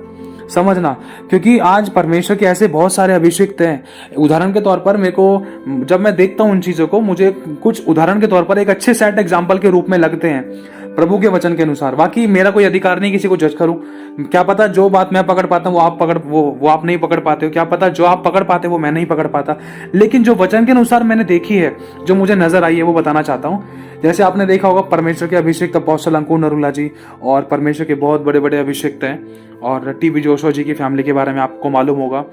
समझना। क्योंकि आज परमेश्वर के ऐसे बहुत सारे अभिषिक्त हैं। उदाहरण के तौर पर मेरे को जब मैं देखता हूँ उन चीजों को, मुझे कुछ उदाहरण के तौर पर एक अच्छे सेट एग्जाम्पल के रूप में लगते हैं प्रभु के वचन के अनुसार। बाकी मेरा कोई अधिकार नहीं किसी को जज करूं। क्या पता जो बात मैं पकड़ पाता हूं वो आप नहीं पकड़ पाते हो, क्या पता जो आप पकड़ पाते हो वो मैं नहीं पकड़ पाता। लेकिन जो वचन के अनुसार मैंने देखी है, जो मुझे नजर आई है, वो बताना चाहता हूं। जैसे आपने देखा होगा परमेश्वर के अभिषेक अपोस्टल अंकुर नरूला जी, और परमेश्वर के बहुत बड़े बड़े अभिषेक हैं, और टीबी जोशुआ जी की फैमिली के बारे में आपको मालूम होगा,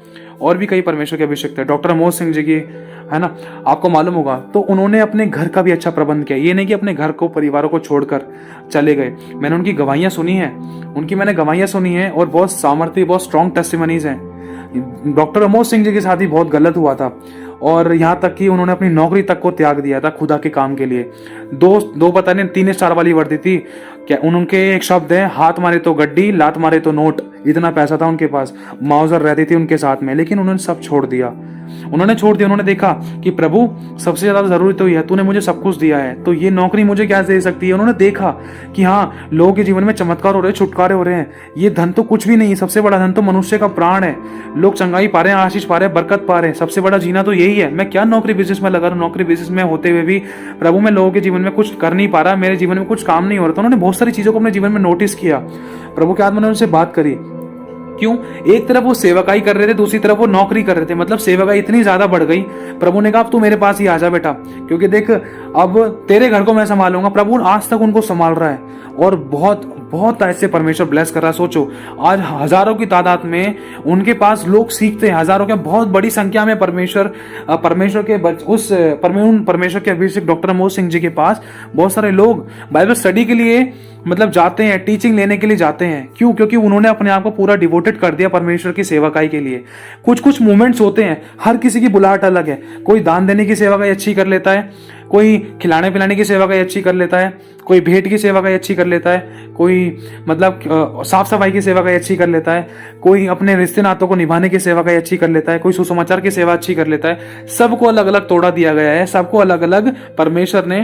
और भी कई परमेश्वर के अभिषेक थे, डॉक्टर अमोद सिंह जी की, है ना, आपको मालूम होगा। तो उन्होंने अपने घर का भी अच्छा प्रबंध किया। ये नहीं कि अपने घर को परिवारों को छोड़कर चले गए। मैंने उनकी गवाहियां सुनी है, और बहुत सामर्थ्य, बहुत स्ट्रॉन्ग टेस्टिमनीज हैं। डॉक्टर अमोद सिंह जी के साथ ही बहुत गलत हुआ था, और यहाँ तक कि उन्होंने अपनी नौकरी तक को त्याग दिया था खुदा के काम के लिए। दो पता नहीं 3 स्टार वाली वर्दी थी क्या, उनके एक शब्द है, हाथ मारे तो गड्डी, लात मारे तो नोट। इतना पैसा था उनके पास, माउजर रहती थी उनके साथ में, लेकिन उन्होंने सब छोड़ दिया। उन्होंने देखा कि प्रभु सबसे ज्यादा जरूरी तो ये है, तूने मुझे सब कुछ दिया है, तो ये नौकरी मुझे क्या दे सकती है। उन्होंने देखा कि हाँ, लोगों के जीवन में चमत्कार हो रहे हैं, छुटकारे हो रहे हैं, ये धन तो कुछ भी नहीं है, सबसे बड़ा धन तो मनुष्य का प्राण है। लोग चंगाई पा रहे हैं, आशीष पा रहे हैं, बरकत पा रहे हैं, सबसे बड़ा जीना तो यही है। मैं क्या नौकरी बिजनेस में लगा रहा हूं? नौकरी बिजनेस में होते हुए भी प्रभु मैं लोगों के जीवन में कुछ कर नहीं पा रहा, मेरे जीवन में कुछ काम नहीं हो रहा। तो उन्होंने बहुत सारी चीजों को अपने जीवन में नोटिस किया। प्रभु के आत्मा ने उनसे बात करी। क्यों? एक तरफ वो सेवकाई कर रहे थे, दूसरी तरफ वो नौकरी कर रहे थे। मतलब सेवकाई इतनी ज्यादा बढ़ गई, प्रभु ने कहा अब तू मेरे पास ही आ जा बेटा, क्योंकि देख अब तेरे घर को मैं संभालूंगा। प्रभु आज तक उनको संभाल रहा है, और बहुत बहुत ऐसे परमेश्वर ब्लेस कर रहा है। सोचो, आज हजारों की तादाद में उनके पास लोग सीखते हैं, हजारों के बहुत बड़ी संख्या में परमेश्वर के अभिषेक डॉक्टर अमोद सिंह जी के पास बहुत सारे लोग बाइबल स्टडी के लिए मतलब जाते हैं, टीचिंग लेने के लिए जाते हैं। क्यों? क्योंकि उन्होंने अपने आप को पूरा डिवोटेड कर दिया परमेश्वर की सेवकाई के लिए। कुछ मूवमेंट्स होते हैं, हर किसी की बुलाहट अलग है। कोई दान देने की सेवकाई अच्छी कर लेता है, कोई खिलाने पिलाने की सेवा कहीं अच्छी कर लेता है, कोई भेंट की सेवा कहीं अच्छी कर लेता है, कोई मतलब साफ सफाई की सेवा कहीं अच्छी कर लेता है, कोई अपने रिश्ते नातों को निभाने की सेवा कहीं अच्छी कर लेता है, कोई सुसमाचार की सेवा अच्छी कर लेता है। सबको अलग अलग तोड़ा दिया गया है, सबको अलग अलग परमेश्वर ने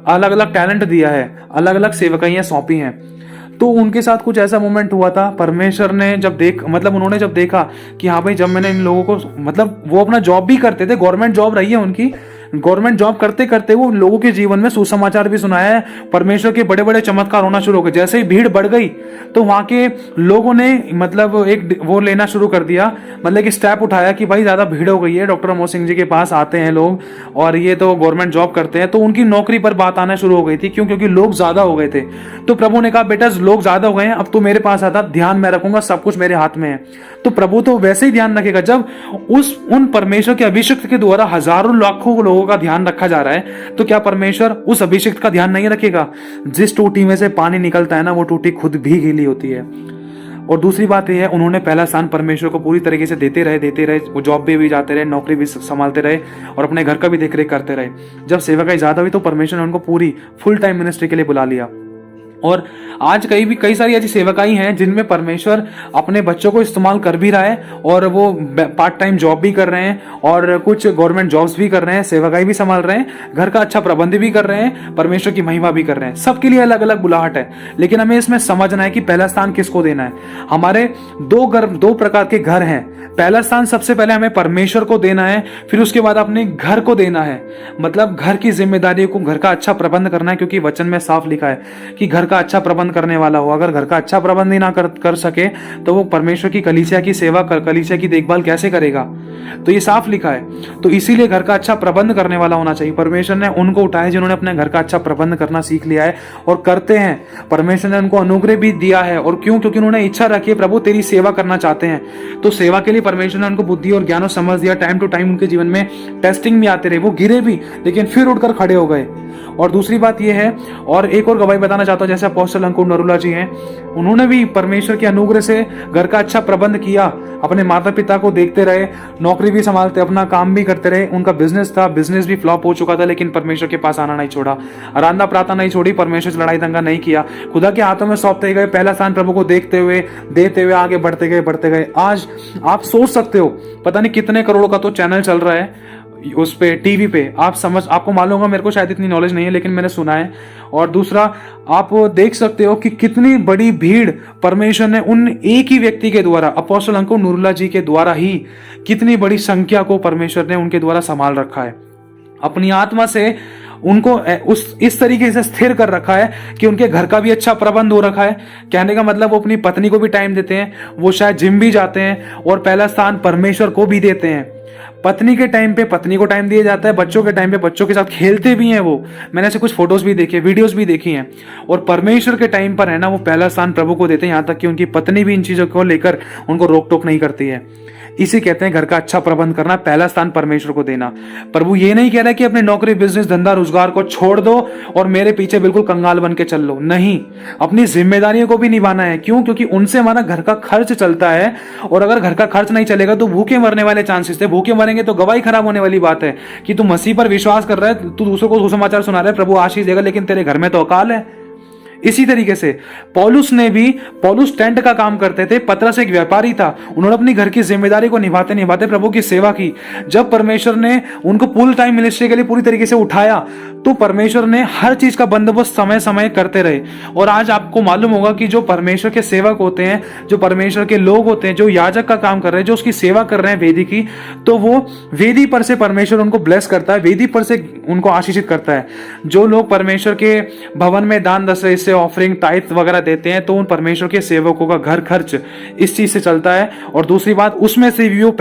अलग अलग टैलेंट दिया है, अलग अलग सेवकाइयां सौंपी हैं। तो उनके साथ कुछ ऐसा मोमेंट हुआ था, परमेश्वर ने जब उन्होंने जब देखा कि हाँ भाई, जब मैंने इन लोगों को, मतलब वो अपना जॉब भी करते थे, गवर्नमेंट जॉब रही है उनकी, गवर्नमेंट जॉब करते करते वो लोगों के जीवन में सुसमाचार भी सुनाया है, परमेश्वर के बड़े बड़े चमत्कार होना शुरू हो गए। जैसे ही भीड़ बढ़ गई तो वहां के लोगों ने मतलब एक वो लेना शुरू कर दिया, मतलब कि स्टेप उठाया कि भाई ज्यादा भीड़ हो गई है, डॉक्टर मनमोहन सिंह जी के पास आते हैं लोग और ये तो गवर्नमेंट जॉब करते हैं, तो उनकी नौकरी पर बात आना शुरू हो गई थी। क्यों? क्योंकि लोग ज्यादा हो गए थे। तो प्रभु ने कहा, बेटा लोग ज्यादा हो गए हैं, अब तू मेरे पास आता, ध्यान मैं रखूंगा, सब कुछ मेरे हाथ में है। तो प्रभु तो वैसे ही ध्यान रखेगा जब उन परमेश्वर के अभिषिक्त के द्वारा हजारों लाखों लोगों का ध्यान रखा जा रहा है, तो क्या परमेश्वर उस अभिषिक्त का ध्यान नहीं रखेगा? जिस टूटी में से पानी निकलता है ना, वो टूटी खुद भी गीली होती है। और दूसरी बात यह है, उन्होंने पहला स्थान परमेश्वर को पूरी तरीके से देते रहे, वो जॉब पे भी जाते रहे, नौकरी भी संभालते रहे और अपने घर का भी देखरेख करते रहे। जब सेवकाई ज्यादा हुई तो परमेश्वर ने उनको पूरी फुल टाइम मिनिस्ट्री के लिए बुला लिया। और आज कई सारी ऐसी सेवकाई हैं जिनमें परमेश्वर अपने बच्चों को इस्तेमाल कर भी रहा है और वो पार्ट टाइम जॉब भी कर रहे हैं और कुछ गवर्नमेंट जॉब्स भी कर रहे हैं, सेवकाई भी संभाल रहे हैं, घर का अच्छा प्रबंध भी कर रहे हैं, परमेश्वर की महिमा भी कर रहे हैं। सबके लिए अलग अलग बुलाहट है, लेकिन हमें इसमें समझना है कि पहला स्थान किसको देना है। हमारे दो प्रकार के घर हैं। पहला स्थान सबसे पहले हमें परमेश्वर को देना है, फिर उसके बाद अपने घर को देना है, मतलब घर की जिम्मेदारी को, घर का अच्छा प्रबंध करना है। क्योंकि वचन में साफ लिखा है कि घर का अच्छा प्रबंध करने वाला हो, अगर घर का अच्छा प्रबंध ही ना कर सके तो वो परमेश्वर की कलीसिया की सेवा कलीसिया की देखभाल कैसे करेगा? तो ये साफ लिखा है। तो इसीलिए घर का अच्छा प्रबंध करने वाला होना चाहिए। परमेश्वर ने उनको उठाया जिन्होंने अपने घर का अच्छा प्रबंध करना सीख लिया है और करते हैं। परमेश्वर ने उनको अनुग्रह भी दिया है। और क्यों? क्योंकि उन्होंने इच्छा रखी है, प्रभु तेरी सेवा करना चाहते हैं। तो सेवा के लिए परमेश्वर ने उनको बुद्धि और ज्ञान और समझ दिया। टाइम टू टाइम उनके जीवन में टेस्टिंग भी आते रहे, वो गिरे भी लेकिन फिर उठकर खड़े हो गए। और दूसरी बात यह है, और एक और गवाही बताना चाहता हूं, जैसे अपोस्टल अंकुर नरूला जी हैं, उन्होंने भी परमेश्वर के अनुग्रह से घर का अच्छा प्रबंध किया, अपने माता पिता को देखते रहे, नौकरी भी संभालते, अपना काम भी करते रहे। उनका बिजनेस था, बिजनेस भी फ्लॉप हो चुका था, लेकिन परमेश्वर के पास आना नहीं छोड़ा, आराधना प्रार्थना नहीं छोड़ी, परमेश्वर से लड़ाई दंगा नहीं किया, खुदा के हाथों में सौंपते गए, पहला स्थान प्रभु को देखते हुए देते हुए आगे बढ़ते गए। आज आप सोच सकते हो, पता नहीं कितने करोड़ का तो चैनल चल रहा है उस पे, टीवी पे, आपको मालूम होगा, मेरे को शायद इतनी नॉलेज नहीं है लेकिन मैंने सुना है। और दूसरा, आप देख सकते हो कि कितनी बड़ी भीड़ परमेश्वर ने उन एक ही व्यक्ति के द्वारा, अपोस्टल अंकुर नरूला जी के द्वारा ही, कितनी बड़ी संख्या को परमेश्वर ने उनके द्वारा संभाल रखा है। अपनी आत्मा से उनको इस तरीके से स्थिर कर रखा है कि उनके घर का भी अच्छा प्रबंध हो रखा है। कहने का मतलब वो अपनी पत्नी को भी टाइम देते हैं, वो शायद जिम भी जाते हैं और पहला स्थान परमेश्वर को भी देते हैं। पत्नी के टाइम पे पत्नी को टाइम दिया जाता है, बच्चों के टाइम पे बच्चों के साथ खेलते भी हैं वो। मैंने ऐसे कुछ फोटोज भी देखे, वीडियोस भी देखी हैं। और परमेश्वर के टाइम पर है ना, वो पहला स्थान प्रभु को देते हैं, यहाँ तक कि उनकी पत्नी भी इन चीजों को लेकर उनको रोक टोक नहीं करती है। इसे कहते हैं घर का अच्छा प्रबंध करना, पहला स्थान परमेश्वर को देना। प्रभु ये नहीं कह रहा कि अपने नौकरी, बिजनेस, धंधा, रोजगार को छोड़ दो और मेरे पीछे बिल्कुल कंगाल बन के चल लो। नहीं, अपनी जिम्मेदारियों को भी निभाना है। क्यों? क्योंकि उनसे हमारा घर का खर्च चलता है और अगर घर का खर्च नहीं चलेगा तो भूखे मरने वाले चांसेस थे। भूखे मरेंगे तो गवाही खराब होने वाली बात है कि तू मसीह पर विश्वास कर रहा है, तू दूसरों को सुसमाचार सुना रहा है, प्रभु आशीष देगा, लेकिन तेरे घर में तो अकाल है। इसी तरीके से पौलुस टेंट का काम करते थे, पतरस एक व्यापारी था, उन्होंने अपनी घर की जिम्मेदारी को निभाते निभाते प्रभु की सेवा की। जब परमेश्वर ने उनको फुल टाइम मिनिस्ट्री के लिए पूरी तरीके से उठाया तो परमेश्वर ने हर चीज का बंदोबस्त समय समय करते रहे। और आज आपको मालूम होगा कि जो परमेश्वर के सेवक होते हैं, जो परमेश्वर के लोग होते हैं, जो याजक का काम कर रहे हैं, जो उसकी सेवा कर रहे हैं वेदी की, तो वो वेदी पर से परमेश्वर उनको ब्लेस करता है, वेदी पर से उनको आशीषित करता है। जो लोग परमेश्वर के भवन में दान दशे से ऑफरिंग टाइथ वगैरह देते हैं, तो उन परमेश्वर के सेवकों का घर खर्च इस चीज से चलता है। और दूसरी बात, उसमें से भी वो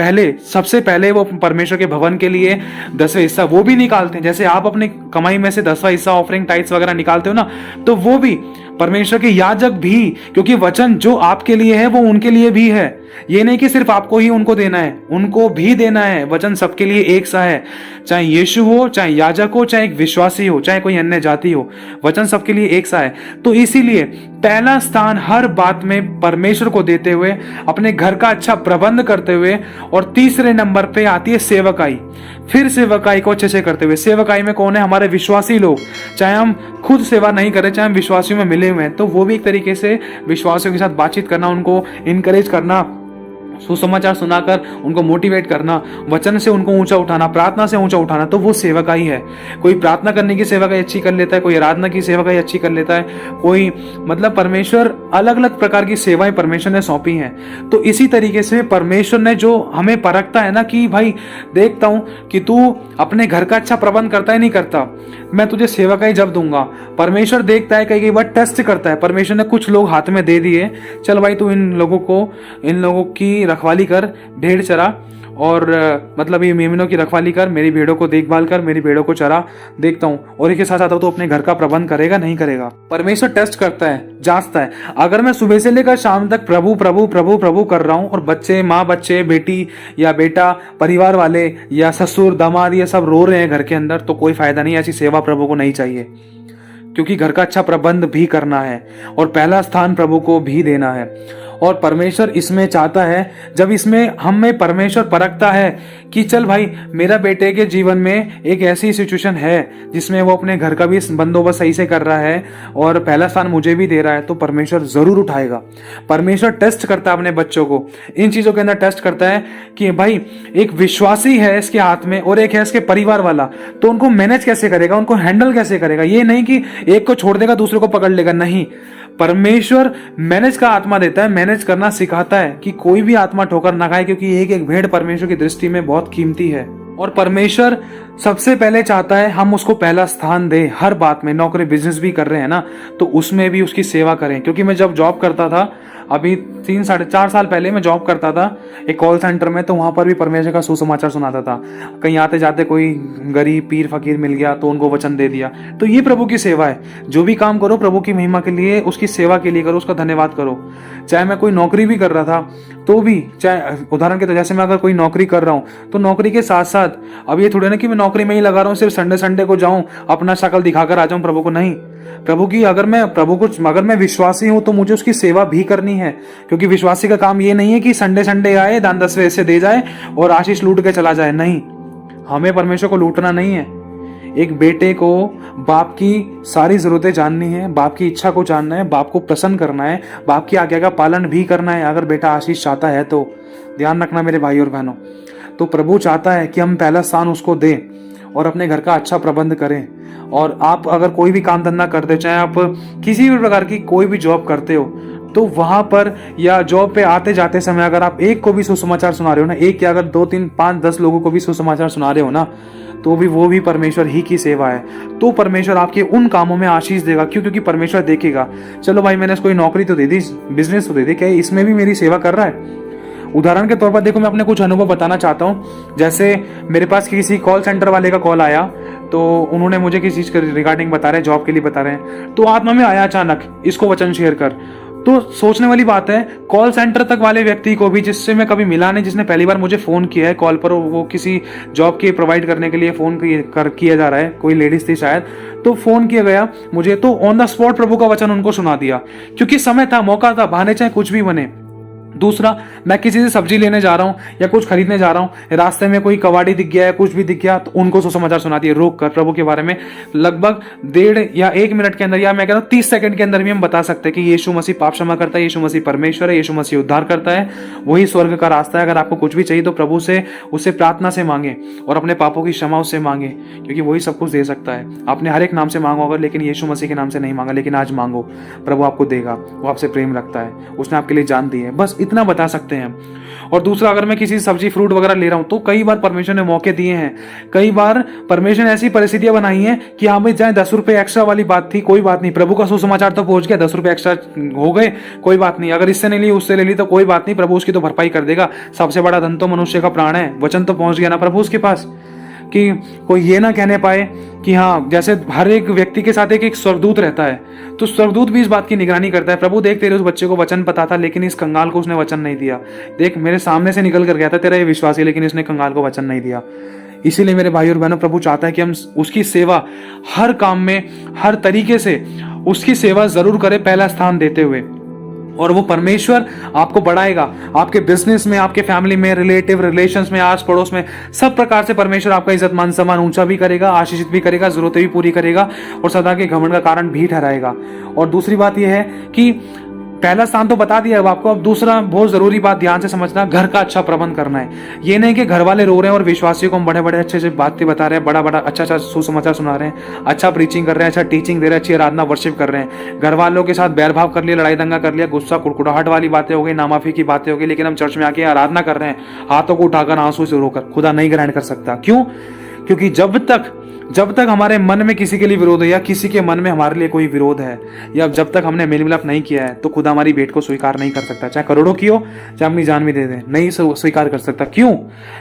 सबसे पहले वो परमेश्वर के भवन के लिए 10वां हिस्सा वो भी निकालते हैं। जैसे आप अपनी कमाई में से 10वां हिस्सा ऑफरिंग टाइथ्स वगैरह निकालते हो ना, तो वो भी परमेश्वर के याजक भी, क्योंकि वचन जो आपके लिए है वो उनके लिए भी है। ये नहीं कि सिर्फ आपको ही उनको देना है, उनको भी देना है। वचन सबके लिए एक सा है, चाहे यीशु हो, चाहे याजक हो, चाहे एक विश्वासी हो, चाहे कोई अन्य जाति हो, वचन सबके लिए एक सा है। तो इसीलिए पहला स्थान हर बात में परमेश्वर को देते हुए, अपने घर का अच्छा प्रबंध करते हुए, और तीसरे नंबर पे आती है सेवकाई। फिर सेवकाई को अच्छे से करते हुए, सेवकाई में कौन है? हमारे विश्वासी लोग। चाहे हम खुद सेवा नहीं करें, चाहे हम विश्वासियों में मिले हुए हैं, तो वो भी एक तरीके से विश्वासियों के साथ बातचीत करना, उनको इनकरेज करना, सुसमाचार सुनाकर उनको मोटिवेट करना, वचन से उनको ऊंचा उठाना, प्रार्थना से ऊंचा उठाना, तो वो सेवकाई है। कोई प्रार्थना करने की सेवकाई अच्छी कर लेता है, कोई आराधना की सेवकाई अच्छी कर लेता है, कोई मतलब परमेश्वर अलग अलग प्रकार की सेवाएं परमेश्वर ने सौंपी हैं। तो इसी तरीके से परमेश्वर ने जो हमें परखता है ना कि भाई देखता हूं कि तू अपने घर का अच्छा प्रबंध करता है नहीं करता, मैं तुझे सेवकाई जब दूंगा। परमेश्वर देखता है, कई बार टेस्ट करता है। परमेश्वर ने कुछ लोग हाथ में दे दिए, चल भाई तू इन लोगों की रखवाली कर, भेड़ चरा, और मतलब ये मेमनों की रखवाली कर, मेरी भेड़ों को देखभाल कर, मेरी भेड़ों को चरा, देखता हूं। और इसके साथ आता हूं तो अपने घर का प्रबंध करेगा नहीं करेगा। परमेश्वर टेस्ट करता है, जांचता है। अगर मैं सुबह से लेकर शाम तक प्रभु प्रभु प्रभु प्रभु कर रहा हूं, और बच्चे, माँ बच्चे, बेटी या बेटा, परिवार वाले या ससुर दामाद ये सब रो रहे हैं घर के अंदर, तो कोई फायदा नहीं। ऐसी सेवा प्रभु को नहीं चाहिए, क्योंकि घर का अच्छा प्रबंध भी करना है और पहला स्थान प्रभु को भी देना है। और परमेश्वर इसमें चाहता है, जब इसमें हमें परमेश्वर परखता है कि चल भाई मेरा बेटे के जीवन में एक ऐसी सिचुएशन है जिसमें वो अपने घर का भी बंदोबस्त सही से कर रहा है और पहला स्थान मुझे भी दे रहा है, तो परमेश्वर जरूर उठाएगा। परमेश्वर टेस्ट करता है अपने बच्चों को, इन चीजों के अंदर टेस्ट करता है कि भाई एक विश्वासी है इसके हाथ में और एक है इसके परिवार वाला, तो उनको मैनेज कैसे करेगा, उनको हैंडल कैसे करेगा। ये नहीं कि एक को छोड़ देगा दूसरे को पकड़ लेगा, नहीं। परमेश्वर मैनेज का आत्मा देता है, मैनेज करना सिखाता है कि कोई भी आत्मा ठोकर ना खाए, क्योंकि एक एक भेड़ परमेश्वर की दृष्टि में बहुत कीमती है। और परमेश्वर सबसे पहले चाहता है हम उसको पहला स्थान दें हर बात में। नौकरी बिजनेस भी कर रहे हैं ना, तो उसमें भी उसकी सेवा करें। क्योंकि मैं जब जॉब करता था, अभी 3-4.5 साल पहले मैं जॉब करता था एक कॉल सेंटर में, तो वहां पर भी परमेश्वर का सुसमाचार सुनाता था। कहीं आते जाते कोई गरीब पीर फकीर मिल गया तो उनको वचन दे दिया। तो ये प्रभु की सेवा है। जो भी काम करो प्रभु की महिमा के लिए, उसकी सेवा के लिए करो, उसका धन्यवाद करो। चाहे मैं कोई नौकरी भी कर रहा था तो भी, चाहे उदाहरण के तो जैसे मैं अगर कोई नौकरी कर रहा हूँ तो नौकरी के साथ साथ, अब ये थोड़े ना कि मैं नौकरी में ही लगा रहा हूँ सिर्फ संडे को जाऊं अपना शक्ल दिखाकर आ जाऊं प्रभु को, नहीं। प्रभु की अगर मैं विश्वासी हूं तो मुझे उसकी सेवा भी करनी है। क्योंकि विश्वासी का काम ये नहीं है कि संडे आए, दान 10 ऐसे दे जाए और आशीष लूट के चला जाए, नहीं। हमें परमेश्वर को लूटना नहीं है। एक बेटे को बाप की सारी जरूरतें जाननी है, बाप की इच्छा को जानना है, बाप को प्रसन्न करना है, बाप की आज्ञा का पालन भी करना है। अगर बेटा आशीष चाहता है तो ध्यान रखना मेरे भाई और बहनों, तो प्रभु चाहता है कि हम पहला स्थान उसको दें और अपने घर का अच्छा प्रबंध करें। और आप अगर कोई भी काम धंधा करते हो, चाहे आप किसी भी प्रकार की कोई भी जॉब करते हो, तो वहां पर या जॉब पे आते जाते समय अगर आप एक को भी सुसमाचार सुना रहे हो ना, एक या अगर 2, 3, 5, 10 लोगों को भी सुसमाचार सुना रहे हो ना, तो भी वो भी परमेश्वर ही की सेवा है। तो परमेश्वर आपके उन कामों में आशीष देगा। क्यों? क्योंकि परमेश्वर देखेगा, चलो भाई मैंने इसको नौकरी तो दे दी, बिजनेस तो दे दी, क्या इसमें भी मेरी सेवा कर रहा है? उदाहरण के तौर पर देखो, मैं अपने कुछ अनुभव बताना चाहता हूँ। जैसे मेरे पास किसी कॉल सेंटर वाले का कॉल आया, तो उन्होंने मुझे किसी चीज के रिगार्डिंग बता रहे हैं, जॉब के लिए बता रहे हैं, तो आत्मा में आया अचानक इसको वचन शेयर कर। तो सोचने वाली बात है, कॉल सेंटर तक वाले व्यक्ति को भी, जिससे मैं कभी मिला नहीं, जिसने पहली बार मुझे फोन किया है कॉल पर, वो किसी जॉब के प्रोवाइड करने के लिए फोन किया जा रहा है, कोई लेडीज थी शायद, तो फोन किया गया मुझे, तो ऑन द स्पॉट प्रभु का वचन उनको सुना दिया, क्योंकि समय था, मौका था, बहाने चाहे कुछ भी बने। दूसरा, मैं किसी से सब्जी लेने जा रहा हूँ या कुछ खरीदने जा रहा हूँ, रास्ते में कोई कबाड़ी दिख गया है, कुछ भी दिख गया, तो उनको सुसमाचार सुना दिए रोक कर प्रभु के बारे में। लगभग 1.5 या 1 मिनट के अंदर, या मैं कह रहा हूँ 30 सेकंड के अंदर भी हम बता सकते हैं कि यीशु मसीह पाप क्षमा करता है, यीशु मसीह परमेश्वर है, यीशु मसीह उद्धार करता है, वही स्वर्ग का रास्ता है। अगर आपको कुछ भी चाहिए तो प्रभु से उससे प्रार्थना से मांगे और अपने पापों की क्षमा उससे मांगे, क्योंकि वही सब कुछ दे सकता है। आपने हर एक नाम से मांगा होगा, लेकिन यीशु मसीह के नाम से नहीं मांगा, लेकिन आज मांगो, प्रभु आपको देगा। वो आपसे प्रेम रखता है, उसने आपके लिए जान दी है, बस इतना बता सकते हैं। और दूसरा, अगर मैं किसी सब्जी फ्रूट वगैरह ले रहा हूं, तो कई बार परमेश्वर ने मौके दिए हैं, कई बार परमेश्वर ने ऐसी परिस्थितियां बनाई हैं कि हाँ भाई, चाहे 10 रुपए एक्स्ट्रा वाली बात थी, कोई बात नहीं, प्रभु का सुसमाचार तो पहुंच गया, 10 रुपए एक्स्ट्रा हो गए, कोई बात नहीं, अगर इससे नहीं ली उससे ले ली तो कोई बात नहीं, प्रभु उसकी तो भरपाई कर देगा। सबसे बड़ा धन तो मनुष्य का प्राण है, वचन तो पहुंच गया ना प्रभु उसके पास। कि कोई ये ना कहने पाए कि हाँ, जैसे हर एक व्यक्ति के साथ एक स्वर्गदूत रहता है, तो स्वर्गदूत भी इस बात की निगरानी करता है, प्रभु देख तेरे उस बच्चे को वचन पता था लेकिन इस कंगाल को उसने वचन नहीं दिया, देख मेरे सामने से निकल कर गया था तेरा ये विश्वासी, लेकिन इसने कंगाल को वचन नहीं दिया। इसीलिए मेरे भाई और बहनों, प्रभु चाहता है कि हम उसकी सेवा हर काम में, हर तरीके से उसकी सेवा जरूर करें, पहला स्थान देते हुए। और वो परमेश्वर आपको बढ़ाएगा, आपके बिजनेस में, आपके फैमिली में, रिलेटिव रिलेशंस में, आस पड़ोस में, सब प्रकार से परमेश्वर आपका इज्जत मान सम्मान ऊंचा भी करेगा, आशीषित भी करेगा, जरूरतें भी पूरी करेगा और सदा के घमंड का कारण भी ठहराएगा। और दूसरी बात यह है कि पहला स्थान तो बता दिया है आपको, अब दूसरा बहुत जरूरी बात ध्यान से समझना, घर का अच्छा प्रबंध करना है। ये नहीं कि घर वाले रो रहे हैं और विश्वासियों को हम बड़े बड़े अच्छे बातें बता रहे हैं, बड़ा बड़ा अच्छा सुसमाचार सुना रहे हैं, अच्छा प्रीचिंग कर रहे हैं, अच्छा टीचिंग दे रहे हैं, अच्छी आराधना वर्शिप कर रहे हैं, घर वालों के साथ बैरभाव कर लिया, लड़ाई दंगा कर लिया, गुस्सा कुड़कुड़ाहट वाली बातें हो गई, नामाफी की बातें हो गई, लेकिन हम चर्च में आके आराधना कर रहे हैं हाथों को उठाकर आंसू से रोकर, खुदा नहीं ग्रहण कर सकता। क्यों? क्योंकि जब तक हमारे मन में किसी के लिए विरोध है या किसी के मन में हमारे लिए कोई विरोध है, या जब तक हमने मेल मिलाप नहीं किया है, तो खुदा हमारी भेंट को स्वीकार नहीं कर सकता, चाहे करोड़ों की हो, चाहे अपनी जान भी दे दे, नहीं स्वीकार कर सकता। क्यों?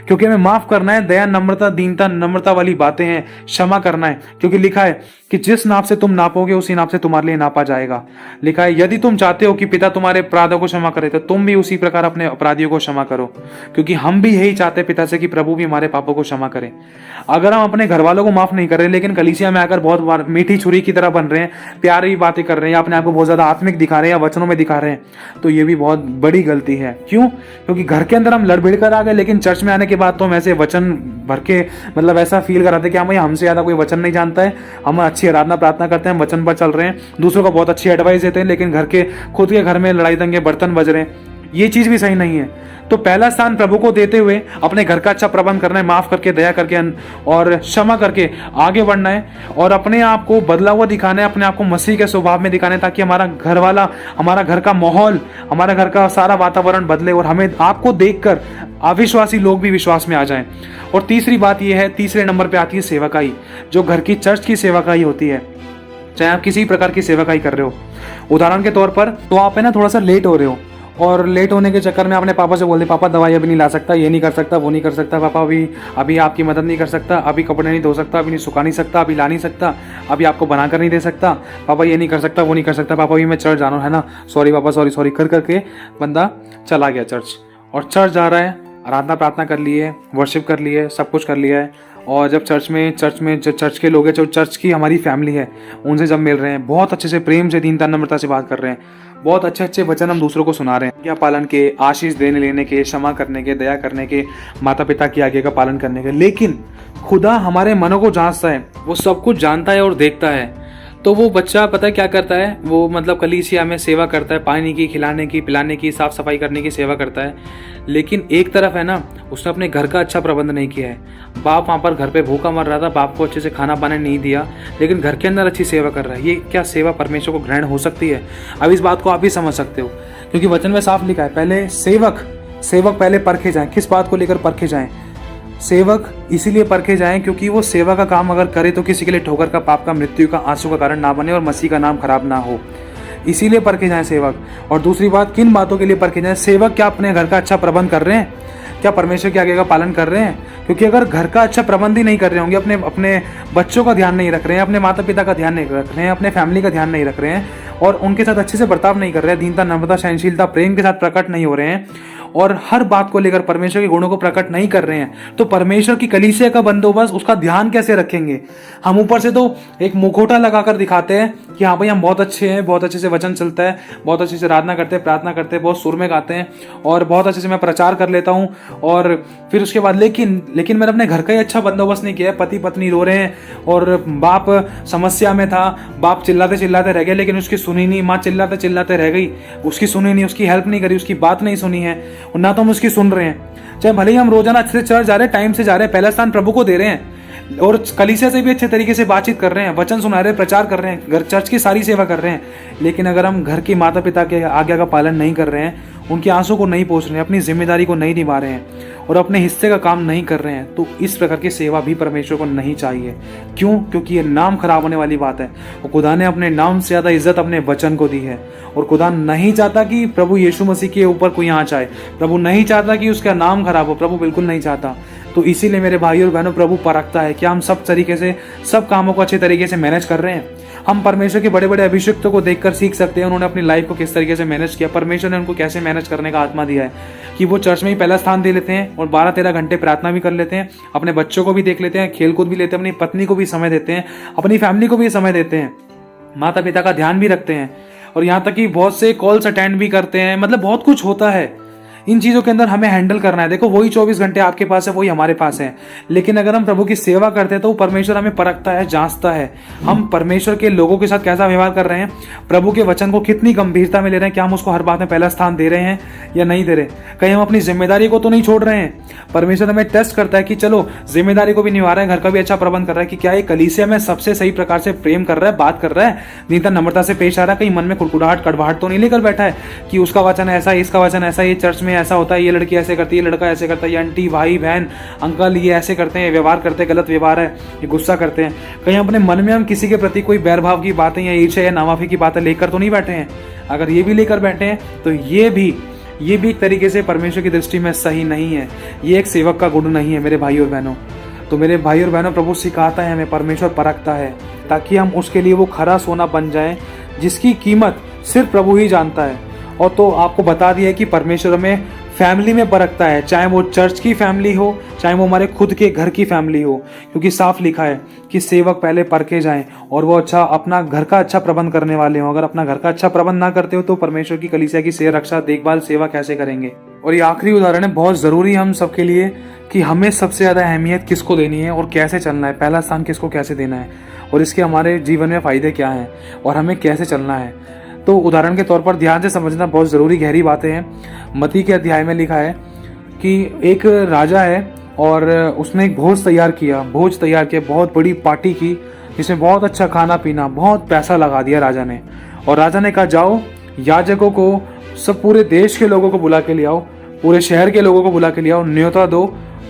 क्योंकि हमें माफ करना है, दया, नम्रता, दीनता, नम्रता वाली बातें हैं, क्षमा करना है, क्योंकि लिखा है कि जिस नाप से तुम नापोगे उसी नाप से तुम्हारे लिए नापा जाएगा। लिखा है यदि तुम चाहते हो कि पिता तुम्हारे अपराधों को क्षमा करे, तो तुम भी उसी प्रकार अपने अपराधियों को क्षमा करो, क्योंकि हम भी यही चाहते पिता से कि प्रभु भी हमारे पापों को क्षमा करे। अगर हम अपने घर वालों को माफ नहीं कर रहे, लेकिन कलीसिया में आकर बहुत बार मीठी छुरी की तरह बन रहे हैं, प्यारी बातें कर रहे हैं, या अपने आप को बहुत ज्यादा आत्मिक दिखा रहे हैं या वचनों में दिखा रहे हैं, तो ये भी बहुत बड़ी गलती है। क्यों? क्योंकि घर के अंदर हम लड़ भिड़ कर आ गए, लेकिन चर्च में आने के बाद तो हम ऐसे वचन भर के मतलब ऐसा फील कराते कि हम हमसे ज्यादा कोई वचन नहीं जानता है, हम अच्छी आराधना प्रार्थना करते हैं, वचन पर चल रहे हैं, दूसरों को बहुत अच्छी एडवाइस देते हैं, लेकिन खुद के घर में लड़ाई दंगे, बर्तन बज रहे हैं। ये चीज भी सही नहीं है। तो पहला स्थान प्रभु को देते हुए अपने घर का अच्छा प्रबंध करना है, माफ करके, दया करके और क्षमा करके आगे बढ़ना है, और अपने आप को बदला हुआ दिखाना है, अपने आप को मसीह के स्वभाव में दिखाना है, ताकि हमारा घर का माहौल, हमारा घर का सारा वातावरण बदले और हमें आपको देखकर अविश्वासी लोग भी विश्वास में आ जाएं। और तीसरी बात यह है, तीसरे नंबर पे आती है सेवकाई, जो घर की चर्च की सेवकाई होती है। चाहे आप किसी प्रकार की सेवकाई कर रहे हो, उदाहरण के तौर पर, तो आप है ना थोड़ा सा लेट हो रहे हो, और लेट होने के चक्कर में आपने पापा से बोल दिया, पापा दवाई अभी नहीं ला सकता, ये नहीं कर सकता, वो नहीं कर सकता, पापा अभी आपकी मदद नहीं कर सकता, अभी कपड़े नहीं धो सकता, अभी नहीं सुखा नहीं सकता, अभी ला नहीं सकता, अभी आपको बना कर नहीं दे सकता, पापा ये नहीं कर सकता, वो नहीं कर सकता, पापा अभी मैं चर्च जाना है ना, सॉरी पापा, सॉरी कर करके बंदा चला गया चर्च। और चर्च जा रहा है, आराधना प्रार्थना कर ली है, वर्शिप कर ली है, सब कुछ कर लिया है, और जब चर्च में जो चर्च के लोग हैं, जो चर्च की हमारी फैमिली है, उनसे जब मिल रहे हैं, बहुत अच्छे से प्रेम से, दीनता, नम्रता से बात कर रहे हैं, बहुत अच्छे अच्छे वचन हम दूसरों को सुना रहे हैं, आज्ञा पालन के, आशीष देने लेने के, क्षमा करने के, दया करने के, माता पिता की आज्ञा का पालन करने के, लेकिन खुदा हमारे मनों को जांचता है, वो सब कुछ जानता है और देखता है। तो वो बच्चा पता है क्या करता है, वो मतलब कलीसिया में सेवा करता है, पानी की, खिलाने की, पिलाने की, साफ सफाई करने की सेवा करता है, लेकिन एक तरफ है ना, उसने अपने घर का अच्छा प्रबंध नहीं किया है। बाप वहाँ पर घर पे भूखा मर रहा था, बाप को अच्छे से खाना पाना नहीं दिया, लेकिन घर के अंदर अच्छी सेवा कर रहा है। ये क्या सेवा परमेश्वर को ग्रहण हो सकती है? अब इस बात को आप ही समझ सकते हो, क्योंकि वचन में साफ लिखा है, पहले सेवक पहले परखे जाएं। किस बात को लेकर परखे जाएं? सेवक इसीलिए परखे जाएं क्योंकि वो सेवा का काम अगर करे तो किसी के लिए ठोकर का, पाप का, मृत्यु का, आंसू का कारण ना बने और मसीह का नाम खराब ना हो, इसीलिए परखे जाएं सेवक। और दूसरी बात, किन बातों के लिए परखे जाएं? सेवक क्या अपने घर का अच्छा प्रबंध कर रहे हैं? क्या परमेश्वर की आज्ञा का पालन कर रहे हैं? क्योंकि अगर घर का अच्छा प्रबंध ही नहीं कर रहे होंगे, अपने बच्चों का ध्यान नहीं रख रहे हैं, अपने माता पिता का ध्यान नहीं रख रहे हैं, अपने फैमिली का ध्यान नहीं रख रहे हैं, और उनके साथ अच्छे से बर्ताव नहीं कर रहे हैं, दीनता, नम्रता, सहनशीलता, प्रेम के साथ प्रकट नहीं हो रहे हैं, और हर बात को लेकर परमेश्वर के गुणों को प्रकट नहीं कर रहे हैं, तो परमेश्वर की कलीसिया का बंदोबस्त, उसका ध्यान कैसे रखेंगे? हम ऊपर से तो एक मुखौटा लगाकर दिखाते हैं कि हाँ भाई हम बहुत अच्छे हैं, बहुत अच्छे से वचन चलता है, बहुत अच्छे से आराधना करते हैं, प्रार्थना करते हैं, बहुत सुर में गाते हैं, और बहुत अच्छे से मैं प्रचार कर लेता हूँ, और फिर उसके बाद लेकिन मैंने अपने घर का ही अच्छा बंदोबस्त नहीं किया है। पति पत्नी रो रहे हैं, और बाप समस्या में था, बाप चिल्लाते चिल्लाते रह गए, लेकिन उसकी सुनी नहीं, माँ चिल्लाते चिल्लाते रह गई, उसकी सुनी नहीं, उसकी हेल्प नहीं करी, उसकी बात नहीं सुनी है, और ना तो हम उसकी सुन रहे हैं। चाहे भले ही हम रोजाना अच्छे से चर्च जा रहे हैं, टाइम से जा रहे हैं, पहला स्थान प्रभु को दे रहे हैं, और कलीसिया से भी अच्छे तरीके से बातचीत कर रहे हैं, वचन सुना रहे हैं, प्रचार कर रहे हैं, घर चर्च की सारी सेवा कर रहे हैं, लेकिन अगर हम घर की माता पिता के आज्ञा का पालन नहीं कर रहे हैं, उनके आंसू को नहीं पोंछ रहे हैं, अपनी जिम्मेदारी को नहीं निभा रहे हैं, और अपने हिस्से का काम नहीं कर रहे हैं, तो इस प्रकार की सेवा भी परमेश्वर को नहीं चाहिए। क्यों? क्योंकि ये नाम खराब होने वाली बात है। और खुदा ने अपने नाम से ज्यादा इज्जत अपने वचन को दी है, और खुदा नहीं चाहता कि प्रभु यीशु मसीह के ऊपर कोई आँच आए, प्रभु नहीं चाहता कि उसका नाम खराब हो, प्रभु बिल्कुल नहीं चाहता। तो इसीलिए मेरे भाई और बहनों, प्रभु परखता है कि हम सब तरीके से, सब कामों को अच्छे तरीके से मैनेज कर रहे हैं। हम परमेश्वर के बड़े बड़े अभिषिक्तों को देखकर सीख सकते हैं, उन्होंने अपनी लाइफ को किस तरीके से मैनेज किया, परमेश्वर ने उनको कैसे मैनेज करने का आत्मा दिया है कि वो चर्च में ही पहला स्थान दे लेते हैं और 12-13 घंटे प्रार्थना भी कर लेते हैं, अपने बच्चों को भी देख लेते हैं, खेलकूद भी लेते हैं, अपनी पत्नी को भी समय देते हैं, अपनी फैमिली को भी समय देते हैं, माता पिता का ध्यान भी रखते हैं, और यहाँ तक कि बहुत से कॉल्स अटेंड भी करते हैं। मतलब बहुत कुछ होता है। इन चीज़ों के अंदर हमें हैंडल करना है। देखो, वही 24 घंटे आपके पास है, वही हमारे पास है, लेकिन अगर हम प्रभु की सेवा करते हैं तो परमेश्वर हमें परखता है, जांचता है, हम परमेश्वर के लोगों के साथ कैसा व्यवहार कर रहे हैं, प्रभु के वचन को कितनी गंभीरता में ले रहे हैं, क्या हम उसको हर बात में पहला स्थान दे रहे हैं या नहीं दे रहे, कहीं हम अपनी जिम्मेदारी को तो नहीं छोड़ रहे हैं। परमेश्वर हमें टेस्ट करता है कि चलो, जिम्मेदारी को भी निभा रहे हैं, घर का भी अच्छा प्रबंध कर रहा है, कि क्या ये कलीसिया में सबसे सही प्रकार से प्रेम कर रहा है, बात कर रहा है, निरंतर नम्रता से पेश आ रहा है, कहीं मन में कुड़कुड़ाहट कड़वाहट तो नहीं लेकर बैठा है कि उसका वचन ऐसा है, इसका वचन ऐसा है, ये चर्च में ऐसा होता है, ये लड़की ऐसे करती है, लड़का ऐसे करता है, ये आंटी भाई बहन अंकल ये ऐसे करते हैं, व्यवहार करते हैं, गलत व्यवहार है, ये गुस्सा करते हैं, कहीं अपने मन में हम किसी के प्रति कोई बैरभाव की बातें या ईर्ष्या या नामाफी की बातें लेकर तो नहीं बैठे हैं। अगर ये भी लेकर बैठे हैं तो ये भी एक तरीके से परमेश्वर की दृष्टि में सही नहीं है, ये एक सेवक का गुण नहीं है मेरे भाई और बहनों। तो मेरे भाई और बहनों, प्रभु सिखाता है हमें, परमेश्वर परखता है, ताकि हम उसके लिए वो खरा सोना बन जाएं जिसकी कीमत सिर्फ प्रभु ही जानता है। और तो आपको बता दिया है कि परमेश्वर हमें फैमिली में परखता है, चाहे वो चर्च की फैमिली हो, चाहे वो हमारे खुद के घर की फैमिली हो, क्योंकि साफ लिखा है कि सेवक पहले परखे जाएं और वो अपना घर का अच्छा प्रबंध करने वाले हो। अगर अपना घर का अच्छा प्रबंध ना करते हो तो परमेश्वर की कलीसिया की रक्षा देखभाल सेवा कैसे करेंगे। और ये आखिरी उदाहरण है, बहुत जरूरी हम सबके लिए, कि हमें सबसे ज्यादा अहमियत किसको देनी है और कैसे चलना है, पहला स्थान किसको कैसे देना है, और इसके हमारे जीवन में फायदे क्या हैं और हमें कैसे चलना है। तो उदाहरण के तौर पर ध्यान से समझना, बहुत ज़रूरी गहरी बातें हैं। मत्ती के अध्याय में लिखा है कि एक राजा है और उसने एक भोज तैयार किया, बहुत बड़ी पार्टी की, जिसमें बहुत अच्छा खाना पीना, बहुत पैसा लगा दिया राजा ने। और राजा ने कहा, जाओ याजकों को, सब पूरे देश के लोगों को बुला के ले आओ, पूरे शहर के लोगों को बुला के ले आओ, न्योता दो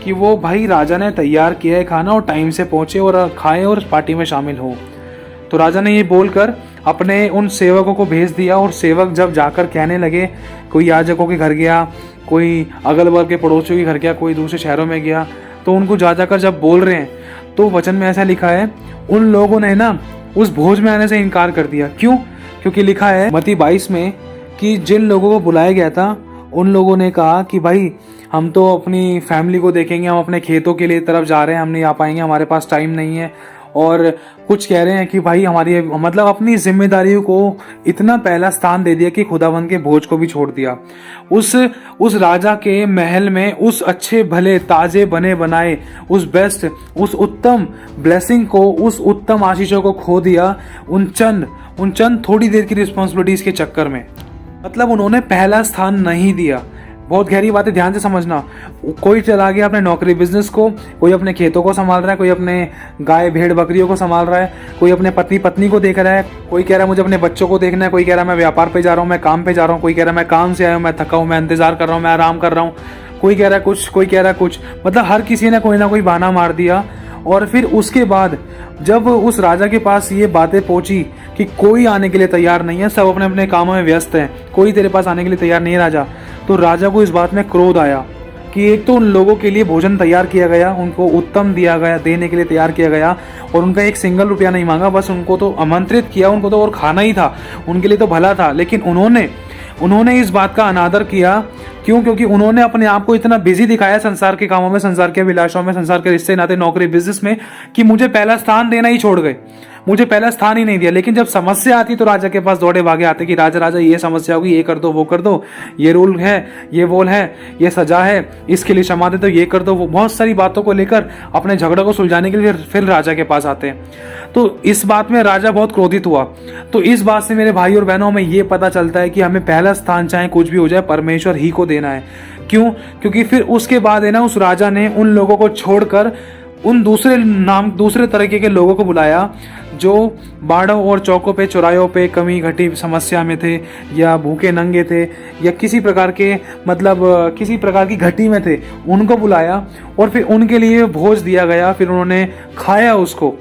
कि वो भाई राजा ने तैयार किया है खाना और टाइम से पहुँचे और खाएँ और पार्टी में शामिल हो। तो राजा ने ये बोलकर अपने उन सेवकों को भेज दिया, और सेवक जब जाकर कहने लगे, कोई याजकों के घर गया, कोई अगल बगल के पड़ोसियों के घर गया, कोई दूसरे शहरों में गया, तो उनको जाकर जब बोल रहे हैं, तो वचन में ऐसा लिखा है, उन लोगों ने ना उस भोज में आने से इनकार कर दिया। क्यों? क्योंकि लिखा है मत्ती 22 में कि जिन लोगों को बुलाया गया था उन लोगों ने कहा कि भाई हम तो अपनी फैमिली को देखेंगे, हम अपने खेतों के लिए तरफ जा रहे हैं, हम नहीं आ पाएंगे, हमारे पास टाइम नहीं है। और कुछ कह रहे हैं कि भाई हमारी, मतलब अपनी जिम्मेदारियों को इतना पहला स्थान दे दिया कि खुदावंद के भोज को भी छोड़ दिया। उस राजा के महल में उस अच्छे भले ताजे बने बनाए उस बेस्ट, उस उत्तम ब्लेसिंग को, उस उत्तम आशीषों को खो दिया उन चंद थोड़ी देर की रिस्पॉन्सिबिलिटीज के चक्कर में। मतलब उन्होंने पहला स्थान नहीं दिया। बहुत गहरी बात है, ध्यान से समझना। कोई चला गया अपने नौकरी बिजनेस को, कोई अपने खेतों को संभाल रहा है, कोई अपने गाय भेड़ बकरियों को संभाल रहा है, कोई अपने पत्नी को देख रहा है, कोई कह रहा है मुझे अपने बच्चों को देखना है, कोई कह रहा है मैं व्यापार पे जा रहा हूँ, मैं काम पे जा रहा हूँ, कोई कह रहा है मैं काम से आया हूँ, मैं थका हूँ, मैं इंतजार कर रहा हूँ, मैं आराम कर रहा हूँ, कोई कह रहा है कुछ, कोई कह रहा है कुछ। मतलब हर किसी ने कोई ना कोई बहाना मार दिया। और फिर उसके बाद जब उस राजा के पास ये बातें पहुंची कि कोई आने के लिए तैयार नहीं है, सब अपने अपने कामों में व्यस्त हैं, कोई तेरे पास आने के लिए तैयार नहीं है राजा, तो राजा को इस बात में क्रोध आया कि एक तो उन लोगों के लिए भोजन तैयार किया गया, उनको उत्तम दिया गया, देने के लिए तैयार किया गया, और उनका एक सिंगल रुपया नहीं मांगा, बस उनको तो आमंत्रित किया, उनको तो और खाना ही था, उनके लिए तो भला था। लेकिन उन्होंने इस बात का अनादर किया। क्यों? क्योंकि उन्होंने अपने आप को इतना बिजी दिखाया संसार के कामों में, संसार के अभिलाषाओं में, संसार के रिश्ते नाते, नौकरी बिजनेस में, कि मुझे पहला स्थान देना ही छोड़ गए, मुझे पहला स्थान ही नहीं दिया। लेकिन जब समस्या आती तो राजा के पास दौड़े भागे आते कि राजा ये समस्या होगी, ये कर दो, वो कर दो, ये रूल है, ये वोल है, ये सजा है, इसके लिए क्षमा दे दो, ये कर दो, वो बहुत सारी बातों को लेकर अपने झगड़ों को सुलझाने के लिए फिर राजा के पास आते हैं। तो इस बात में राजा बहुत क्रोधित हुआ। तो इस बात से मेरे भाई और बहनों में ये पता चलता है कि हमें पहला स्थान चाहे कुछ भी हो जाए परमेश्वर ही को देना है। क्यों? क्योंकि फिर उसके बाद है ना, उस राजा ने उन लोगों को छोड़कर उन दूसरे तरीके के लोगों को बुलाया जो बाड़ों और चौकों पे, चौरायों पे कमी घटी समस्या में थे, या भूखे नंगे थे, या किसी प्रकार की घटी में थे, उनको बुलाया और फिर उनके लिए भोज दिया गया। फिर उन्होंने खाया उसको,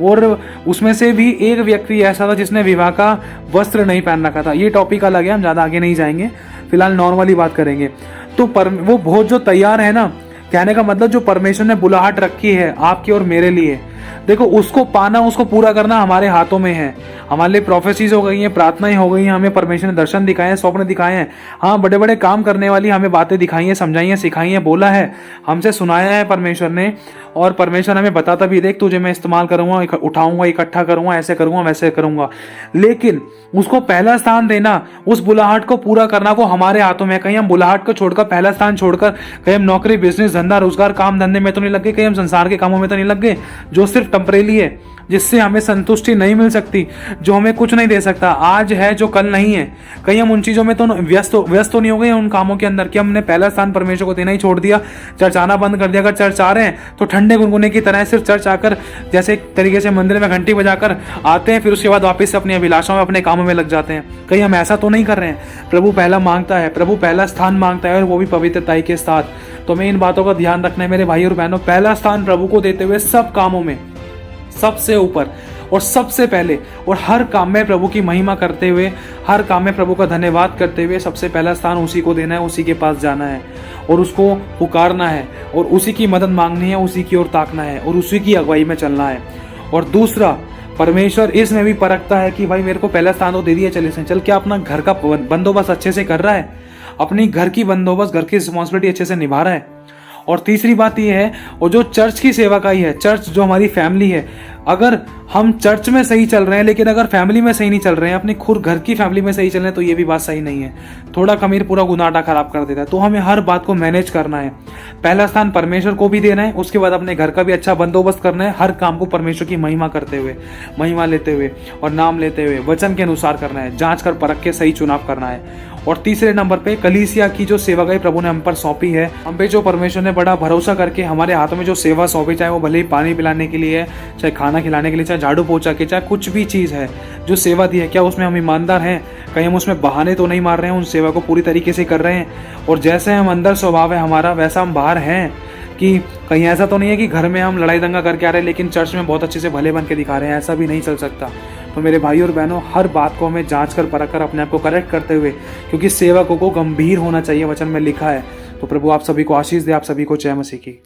और उसमें से भी एक व्यक्ति ऐसा था जिसने विवाह का वस्त्र नहीं पहन रखा था। ये टॉपिक अलग है, हम ज़्यादा आगे नहीं जाएंगे, फिलहाल नॉर्मली बात करेंगे। तो वो भोज जो तैयार है ना, कहने का मतलब जो परमेश्वर ने बुलाहट रखी है आपकी और मेरे लिए, देखो उसको पाना, उसको पूरा करना हमारे हाथों में है। हमारे लिए प्रोफेसीज हो गई हैं, प्रार्थनाएं हो गई हैं, हमें परमेश्वर ने दर्शन दिखाए हैं, स्वप्न दिखाए हैं, हाँ बड़े बड़े काम करने वाली हमें बातें दिखाई हैं, समझाई हैं, सिखाई हैं, बोला है, हमसे सुनाया है परमेश्वर ने। और परमेश्वर हमें बताता भी, देख तुझे मैं इस्तेमाल करूंगा, उठाऊंगा, इकट्ठा करूंगा, ऐसे करूंगा, वैसे करूंगा। लेकिन उसको पहला स्थान देना, उस बुलाहट को पूरा करना, वो हमारे हाथों में है। कहीं हम बुलाहट को छोड़कर, पहला स्थान छोड़कर, कहीं हम नौकरी, बिजनेस, धंधा, रोजगार, काम धंधे में तो नहीं लग गए, कहीं हम संसार के कामों में तो नहीं लग गए जो सिर्फ टेम्परेरी है, जिससे हमें संतुष्टि नहीं मिल सकती, जो हमें कुछ नहीं दे सकता, आज है जो कल नहीं है। कहीं हम उन चीजों में तो व्यस्त तो नहीं हो गए उन कामों के अंदर कि हमने पहला स्थान परमेश्वर को देना ही छोड़ दिया, चर्च आना बंद कर दिया। अगर चर्च आ रहे हैं तो ठंडे गुनगुने की तरह सिर्फ चर्च आकर जैसे एक तरीके से मंदिर में घंटी बजाकर आते हैं, फिर उसके बाद वापस से अपनी अभिलाषाओं में, अपने कामों में लग जाते हैं। कहीं हम ऐसा तो नहीं कर रहे हैं। प्रभु पहला मांगता है, प्रभु पहला स्थान मांगता है, और वो भी पवित्रताई के साथ। तो हमें इन बातों का ध्यान रखना है मेरे भाई और बहनों। पहला स्थान प्रभु को देते हुए सब कामों में सबसे ऊपर और सबसे पहले, और हर काम में प्रभु की महिमा करते हुए, हर काम में प्रभु का धन्यवाद करते हुए सबसे पहला स्थान उसी को देना है, उसी के पास जाना है और उसको पुकारना है और उसी की मदद मांगनी है, उसी की ओर ताकना है और उसी की अगुवाई में चलना है। और दूसरा, परमेश्वर इसमें भी परखता है कि भाई मेरे को पहला स्थान तो दे दिया, चल क्या अपना घर का बंदोबस्त अच्छे से कर रहा है, अपनी घर की बंदोबस्त, घर की रिस्पॉन्सिबिलिटी अच्छे से निभा रहा है। और तीसरी बात यह है, और जो चर्च की सेवा का ही है, चर्च जो हमारी फैमिली है, अगर हम चर्च में सही चल रहे हैं लेकिन अगर फैमिली में सही नहीं चल रहे हैं, अपनी खुद घर की फैमिली में सही चल रहे हैं, तो ये भी बात सही नहीं है। थोड़ा खमीर पूरा गुनाटा खराब कर देता है। तो हमें हर बात को मैनेज करना है। पहला स्थान परमेश्वर को भी देना है, उसके बाद अपने घर का भी अच्छा बंदोबस्त करना है, हर काम को परमेश्वर की महिमा करते हुए, महिमा लेते हुए और नाम लेते हुए वचन के अनुसार करना है, जांच कर परख के सही चुनाव करना है। और तीसरे नंबर पे कलीसिया की जो सेवागाई प्रभु ने हम पर सौंपी है, हम पे जो परमेश्वर ने बड़ा भरोसा करके हमारे हाथों में जो सेवा सौंपी, चाहे वो भले ही पानी पिलाने के लिए है, चाहे खाना खिलाने के लिए, चाहे झाड़ू पोछा के, चाहे कुछ भी चीज़ है, जो सेवा दी है, क्या उसमें हम ईमानदार हैं? कहीं हम उसमें बहाने तो नहीं मार रहे हैं? उन सेवा को पूरी तरीके से कर रहे हैं? और जैसे हम अंदर स्वभाव है हमारा, वैसा हम बाहर हैं? कि कहीं ऐसा तो नहीं है कि घर में हम लड़ाई दंगा करके आ रहे हैं लेकिन चर्च में बहुत अच्छे से भले बन के दिखा रहे हैं? ऐसा भी नहीं चल सकता। तो मेरे भाई और बहनों, हर बात को हमें जांच कर परख कर अपने आप को करेक्ट करते हुए, क्योंकि सेवकों को गंभीर होना चाहिए, वचन में लिखा है। तो प्रभु आप सभी को आशीष दे, आप सभी को जय मसीह की।